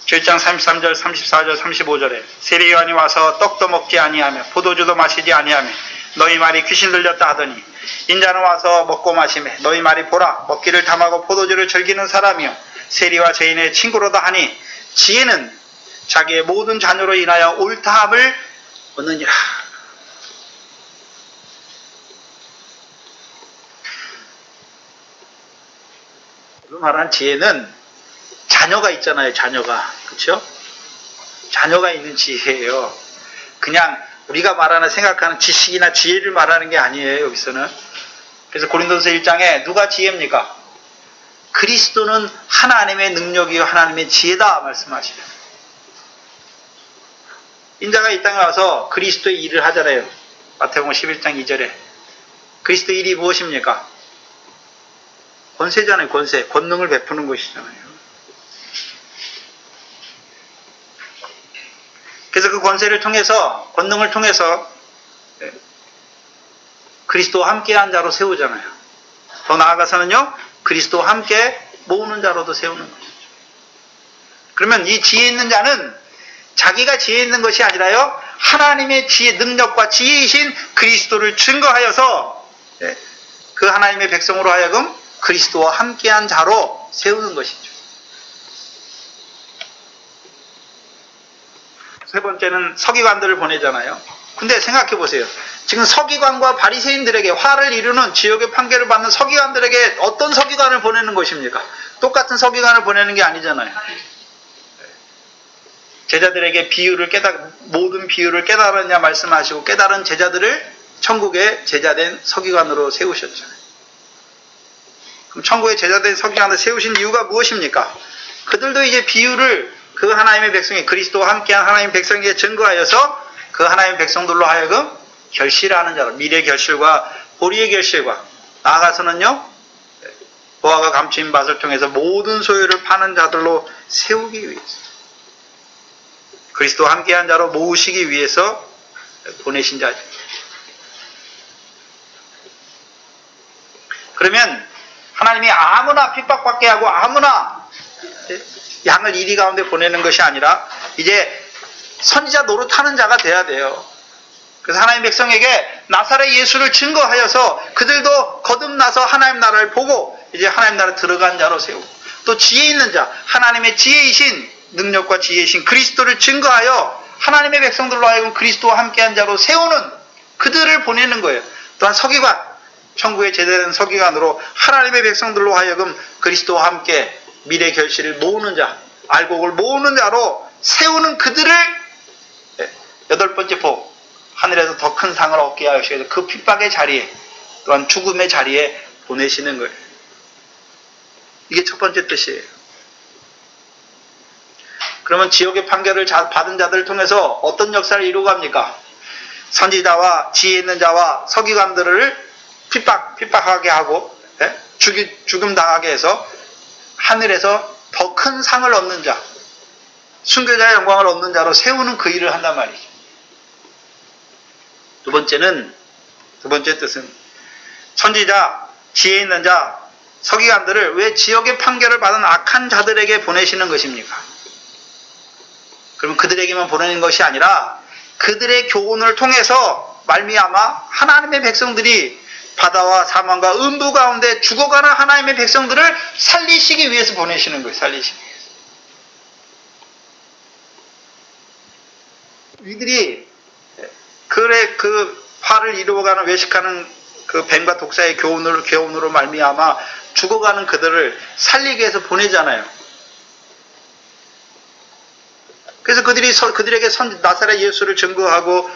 (7장) 33절, 34절, 35절에 세례요한이 와서 떡도 먹지 아니하며 포도주도 마시지 아니하며 너희 말이 귀신 들렸다 하더니 인자는 와서 먹고 마시매 너희 말이 보라 먹기를 탐하고 포도주를 즐기는 사람이요 세리와 죄인의 친구로다 하니 지혜는 자기의 모든 자녀로 인하여 옳다함을 얻느니라. 그 말한 지혜는 자녀가 있잖아요. 자녀가. 그렇죠? 자녀가 있는 지혜예요. 그냥 우리가 말하는 생각하는 지식이나 지혜를 말하는 게 아니에요. 여기서는. 그래서 고린도서 1장에 누가 지혜입니까? 그리스도는 하나님의 능력이요 하나님의 지혜다 말씀하시죠. 인자가 이 땅에 와서 그리스도의 일을 하잖아요. 마태복음 11장 2절에 그리스도의 일이 무엇입니까? 권세잖아요. 권세. 권능을 베푸는 것이잖아요. 그래서 그 권세를 통해서 권능을 통해서 그리스도와 함께한 자로 세우잖아요. 더 나아가서는요. 그리스도와 함께 모으는 자로도 세우는 것이죠. 그러면 이 지혜 있는 자는 자기가 지혜 있는 것이 아니라요. 하나님의 지혜, 능력과 지혜이신 그리스도를 증거하여서 그 하나님의 백성으로 하여금 그리스도와 함께한 자로 세우는 것이죠. 세 번째는 서기관들을 보내잖아요. 근데 생각해 보세요. 지금 서기관과 바리새인들에게 화를 이루는 지옥의 판결을 받는 서기관들에게 어떤 서기관을 보내는 것입니까? 똑같은 서기관을 보내는 게 아니잖아요. 제자들에게 모든 비유를 깨달았냐 말씀하시고 깨달은 제자들을 천국의 제자된 서기관으로 세우셨잖아요. 그럼 천국의 제자된 서기관을 세우신 이유가 무엇입니까? 그들도 이제 비유를 그 하나님의 백성이 그리스도와 함께한 하나님의 백성에게 증거하여서 그 하나님의 백성들로 하여금 결실하는 자로 미래 결실과 보리의 결실과 나아가서는요 보아가 감추인 밭을 통해서 모든 소유를 파는 자들로 세우기 위해서 그리스도와 함께한 자로 모으시기 위해서 보내신 자죠. 그러면 하나님이 아무나 핍박받게 하고 아무나 양을 이리 가운데 보내는 것이 아니라 이제 선지자 노릇하는 자가 돼야 돼요. 그래서 하나님 백성에게 나사렛 예수를 증거하여서 그들도 거듭나서 하나님 나라를 보고 이제 하나님 나라에 들어간 자로 세우고 또 지혜 있는 자, 하나님의 지혜이신 능력과 지혜이신 그리스도를 증거하여 하나님의 백성들로 하여금 그리스도와 함께한 자로 세우는 그들을 보내는 거예요. 또한 서기관, 천국의 제대된 서기관으로 하나님의 백성들로 하여금 그리스도와 함께 미래 결실을 모으는 자, 알곡을 모으는 자로 세우는 그들을 여덟 번째 복, 하늘에서 더 큰 상을 얻게 하시고 그 핍박의 자리에 또한 죽음의 자리에 보내시는 거예요. 이게 첫 번째 뜻이에요. 그러면 지옥의 판결을 받은 자들을 통해서 어떤 역사를 이루고 갑니까? 선지자와 지혜 있는 자와 서기관들을 핍박하게 하고 죽임 당하게 해서 하늘에서 더 큰 상을 얻는 자, 순교자의 영광을 얻는 자로 세우는 그 일을 한단 말이죠. 두 번째 뜻은 선지자, 지혜 있는 자, 서기관들을 왜 지옥의 판결을 받은 악한 자들에게 보내시는 것입니까? 그러면 그들에게만 보내는 것이 아니라 그들의 교훈을 통해서 말미암아 하나님의 백성들이 바다와 사망과 음부 가운데 죽어가는 하나님의 백성들을 살리시기 위해서 보내시는 거예요. 살리시기 위해서. 이들이 그 화를 이루어가는 외식하는 그 뱀과 독사의 교훈으로 말미암아 죽어가는 그들을 살리기 위해서 보내잖아요. 그래서 그들에게 나사렛 예수를 증거하고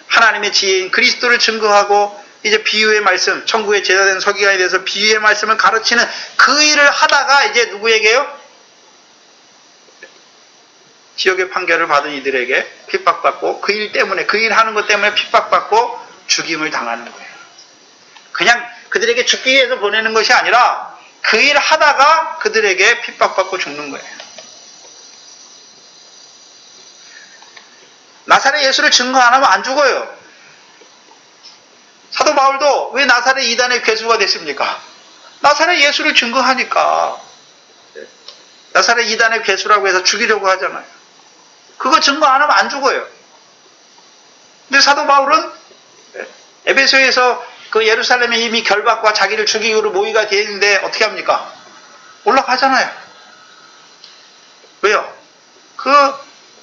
하나님의 지혜인 그리스도를 증거하고 이제 비유의 말씀, 천국의 제자된 서기관에 대해서 비유의 말씀을 가르치는 그 일을 하다가 이제 누구에게요? 지옥의 판결을 받은 이들에게 핍박받고 그 일 때문에, 그 일 하는 것 때문에 핍박받고 죽임을 당하는 거예요. 그냥 그들에게 죽기 위해서 보내는 것이 아니라 그 일 하다가 그들에게 핍박받고 죽는 거예요. 나사렛 예수를 증거 안 하면 안 죽어요. 사도 바울도 왜 나사렛 이단의 괴수가 됐습니까? 나사렛 예수를 증거하니까. 나사렛 이단의 괴수라고 해서 죽이려고 하잖아요. 그거 증거 안 하면 안 죽어요. 근데 사도 바울은 에베소에서 그 예루살렘에 이미 결박과 자기를 죽이기로 모의가 되어 있는데 어떻게 합니까? 올라가잖아요. 왜요?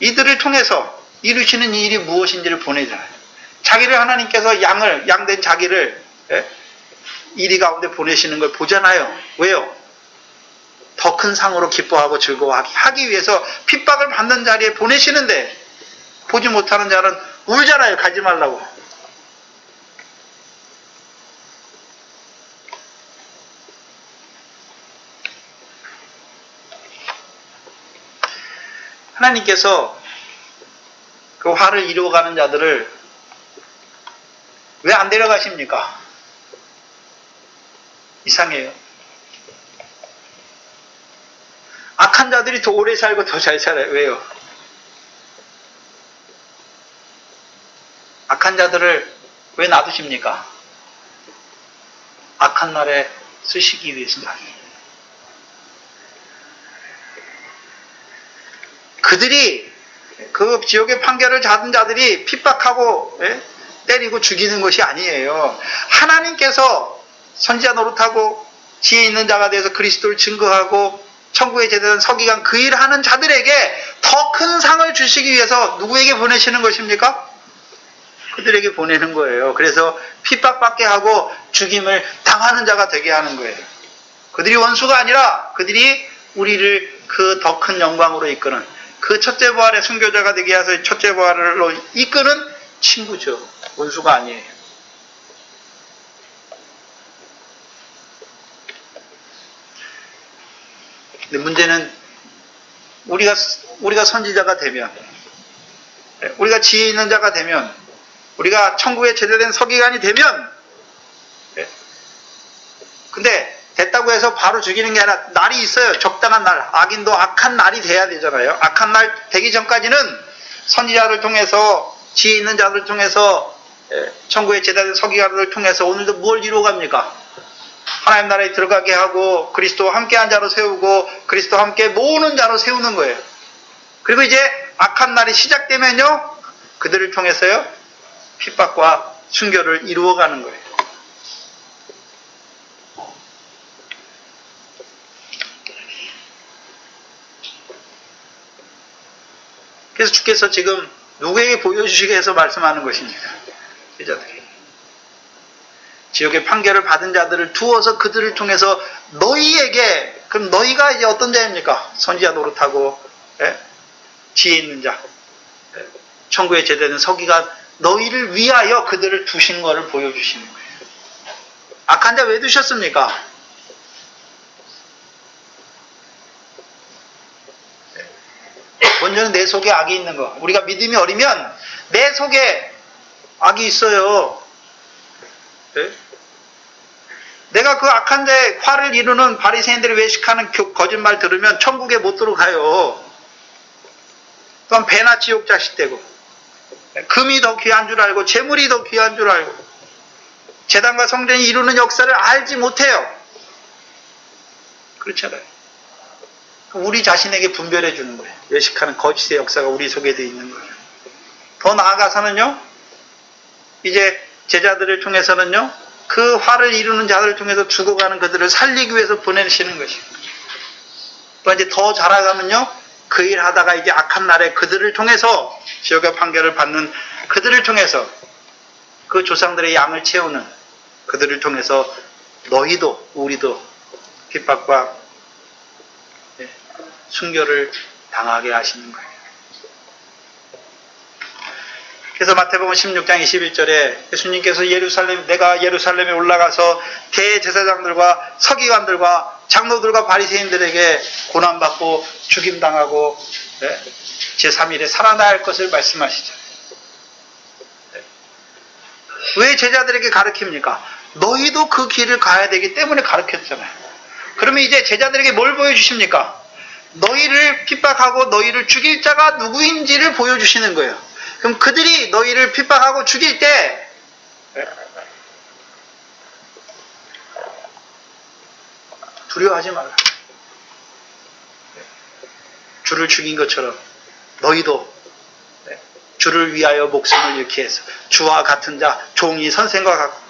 이들을 통해서 이루시는 이 일이 무엇인지를 보내잖아요. 자기를 하나님께서 양된 자기를 이리 가운데 보내시는 걸 보잖아요. 왜요? 더 큰 상으로 기뻐하고 즐거워하기 위해서 핍박을 받는 자리에 보내시는데 보지 못하는 자는 울잖아요. 가지 말라고. 하나님께서 그 화를 이루어가는 자들을 왜 안 데려가십니까? 이상해요. 악한 자들이 더 오래 살고 더 잘 살아요. 왜요? 악한 자들을 왜 놔두십니까? 악한 날에 쓰시기 위해서다. 그들이 그 지옥의 판결을 받은 자들이 핍박하고 때리고 죽이는 것이 아니에요. 하나님께서 선지자 노릇하고 지혜 있는 자가 되어서 그리스도를 증거하고 천국에 제대한 서기관 그 일을 하는 자들에게 더 큰 상을 주시기 위해서 누구에게 보내시는 것입니까? 그들에게 보내는 거예요. 그래서 핍박받게 하고 죽임을 당하는 자가 되게 하는 거예요. 그들이 원수가 아니라 그들이 우리를 그 더 큰 영광으로 이끄는 그 첫째 부활의 순교자가 되게 해서 첫째 부활로 이끄는 친구죠. 원수가 아니에요. 근데 문제는 우리가 선지자가 되면, 우리가 지혜 있는 자가 되면, 우리가 천국에 제대된 서기관이 되면, 근데 됐다고 해서 바로 죽이는 게 아니라 날이 있어요. 적당한 날. 악인도 악한 날이 돼야 되잖아요. 악한 날 되기 전까지는 선지자를 통해서, 지혜 있는 자들을 통해서, 천국에 제대된 서기관을 통해서 오늘도 뭘 이루어갑니까? 하나님 나라에 들어가게 하고 그리스도와 함께한 자로 세우고 그리스도와 함께 모으는 자로 세우는 거예요. 그리고 이제 악한 날이 시작되면요, 그들을 통해서요 핍박과 순교를 이루어가는 거예요. 그래서 주께서 지금 누구에게 보여주시게 해서 말씀하는 것입니다. 제자들이 지옥의 판결을 받은 자들을 두어서 그들을 통해서 너희에게, 그럼 너희가 이제 어떤 자입니까? 선지자 노릇하고 지혜 있는 자, 천국에 제대된 서기관, 너희를 위하여 그들을 두신 것을 보여주시는 거예요. 악한 자 왜 두셨습니까? 먼저는 내 속에 악이 있는 거. 우리가 믿음이 어리면 내 속에 악이 있어요. 내가 그 악한 자의 화를 이루는 바리새인들이 외식하는 거짓말 들으면 천국에 못 들어가요. 또한 배나 지옥 자식 되고, 금이 더 귀한 줄 알고 재물이 더 귀한 줄 알고 제단과 성전이 이루는 역사를 알지 못해요. 그렇잖아요. 우리 자신에게 분별해 주는 거예요. 외식하는 거짓의 역사가 우리 속에 돼 있는 거예요. 더 나아가서는요, 이제 제자들을 통해서는요, 그 화를 이루는 자들을 통해서 죽어가는 그들을 살리기 위해서 보내시는 것입니다. 또 이제 더 자라가면요, 그 일 하다가 이제 악한 날에 그들을 통해서 지옥의 판결을 받는 그들을 통해서 그 조상들의 양을 채우는 그들을 통해서 너희도 우리도 핍박과 순교를 당하게 하시는 거예요. 그래서 마태복음 16장 21절에 예수님께서 내가 예루살렘에 올라가서 대제사장들과 서기관들과 장로들과 바리새인들에게 고난받고 죽임당하고 제3일에 살아날 것을 말씀하시죠. 왜 제자들에게 가르칩니까? 너희도 그 길을 가야 되기 때문에 가르쳤잖아요. 그러면 이제 제자들에게 뭘 보여주십니까? 너희를 핍박하고 너희를 죽일 자가 누구인지를 보여주시는 거예요. 그럼 그들이 너희를 핍박하고 죽일 때 두려워하지 말라. 주를 죽인 것처럼 너희도 주를 위하여 목숨을 잃게 해서 주와 같은 자, 종이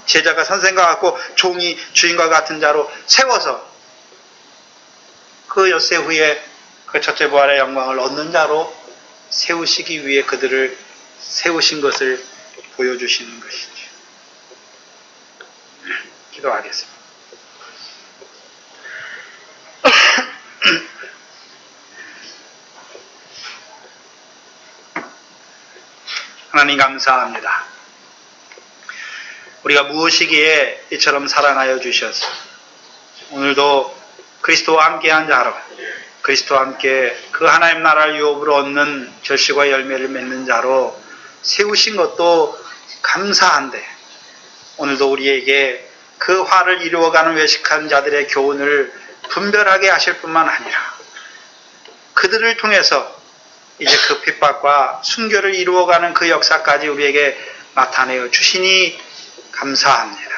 제자가 선생과 같고 종이 주인과 같은 자로 세워서 그 엿새 후에 그 첫째 부활의 영광을 얻는 자로 세우시기 위해 그들을 세우신 것을 보여주시는 것이죠. 기도하겠습니다. 하나님 감사합니다. 우리가 무엇이기에 이처럼 사랑하여 주셔서 오늘도 그리스도와 함께한 자로 그리스도와 함께 그 하나님 나라를 유업으로 얻는 결실과 열매를 맺는 자로 세우신 것도 감사한데 오늘도 우리에게 그 화를 이루어가는 외식한 자들의 교훈을 분별하게 하실 뿐만 아니라 그들을 통해서 이제 그 핍박과 순교를 이루어가는 그 역사까지 우리에게 나타내어 주시니 감사합니다.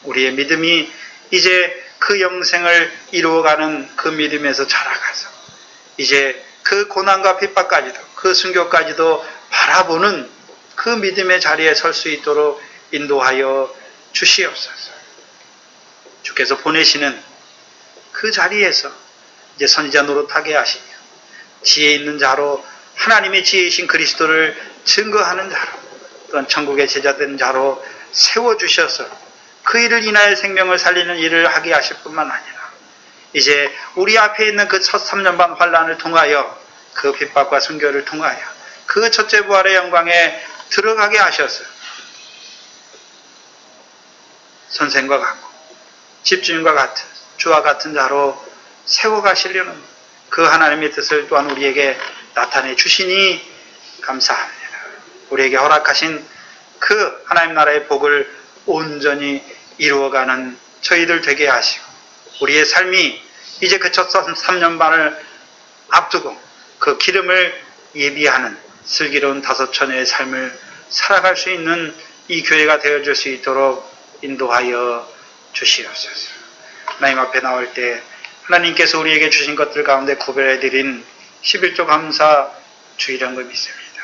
우리의 믿음이 이제 그 영생을 이루어가는 그 믿음에서 자라가서 이제 그 고난과 핍박까지도 그 순교까지도 바라보는 그 믿음의 자리에 설 수 있도록 인도하여 주시옵소서. 주께서 보내시는 그 자리에서 이제 선지자 노릇하게 하시며 지혜 있는 자로 하나님의 지혜이신 그리스도를 증거하는 자로 또한 천국의 제자된 자로 세워주셔서 그 일을 인하여 생명을 살리는 일을 하게 하실 뿐만 아니라 이제 우리 앞에 있는 그 첫 3년 반 환란을 통하여 그 핍박과 순교를 통하여 그 첫째 부활의 영광에 들어가게 하셔서 선생과 같고 집주인과 같은 주와 같은 자로 세워가시려는 그 하나님의 뜻을 또한 우리에게 나타내 주시니 감사합니다. 우리에게 허락하신 그 하나님 나라의 복을 온전히 이루어가는 저희들 되게 하시고 우리의 삶이 이제 그 첫 3년 반을 앞두고 그 기름을 예비하는 슬기로운 5처녀의 삶을 살아갈 수 있는 이 교회가 되어줄 수 있도록 인도하여 주시옵소서. 하나님 앞에 나올 때 하나님께서 우리에게 주신 것들 가운데 구별해드린 11조 감사 주일한 걸 믿습니다.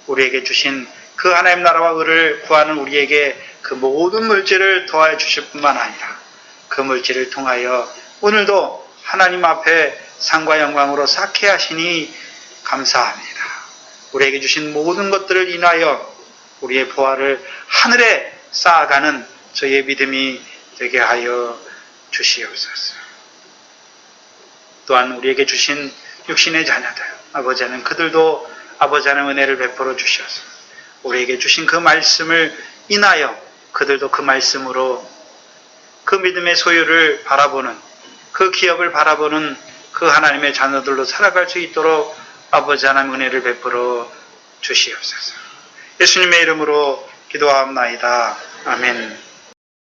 우리에게 주신 그 하나님 나라와 의를 구하는 우리에게 그 모든 물질을 더하여 주실 뿐만 아니라 그 물질을 통하여 오늘도 하나님 앞에 상과 영광으로 쌓게 하시니 감사합니다. 우리에게 주신 모든 것들을 인하여 우리의 보화를 하늘에 쌓아가는 저희의 믿음이 되게 하여 주시옵소서. 또한 우리에게 주신 육신의 자녀들, 아버지 하나님 그들도 아버지 하나님 은혜를 베풀어 주셔서 우리에게 주신 그 말씀을 인하여 그들도 그 말씀으로 그 믿음의 소유를 바라보는 그 기업을 바라보는 그 하나님의 자녀들로 살아갈 수 있도록 아버지 하나님 은혜를 베풀어 주시옵소서. 예수님의 이름으로 기도하옵나이다. 아멘.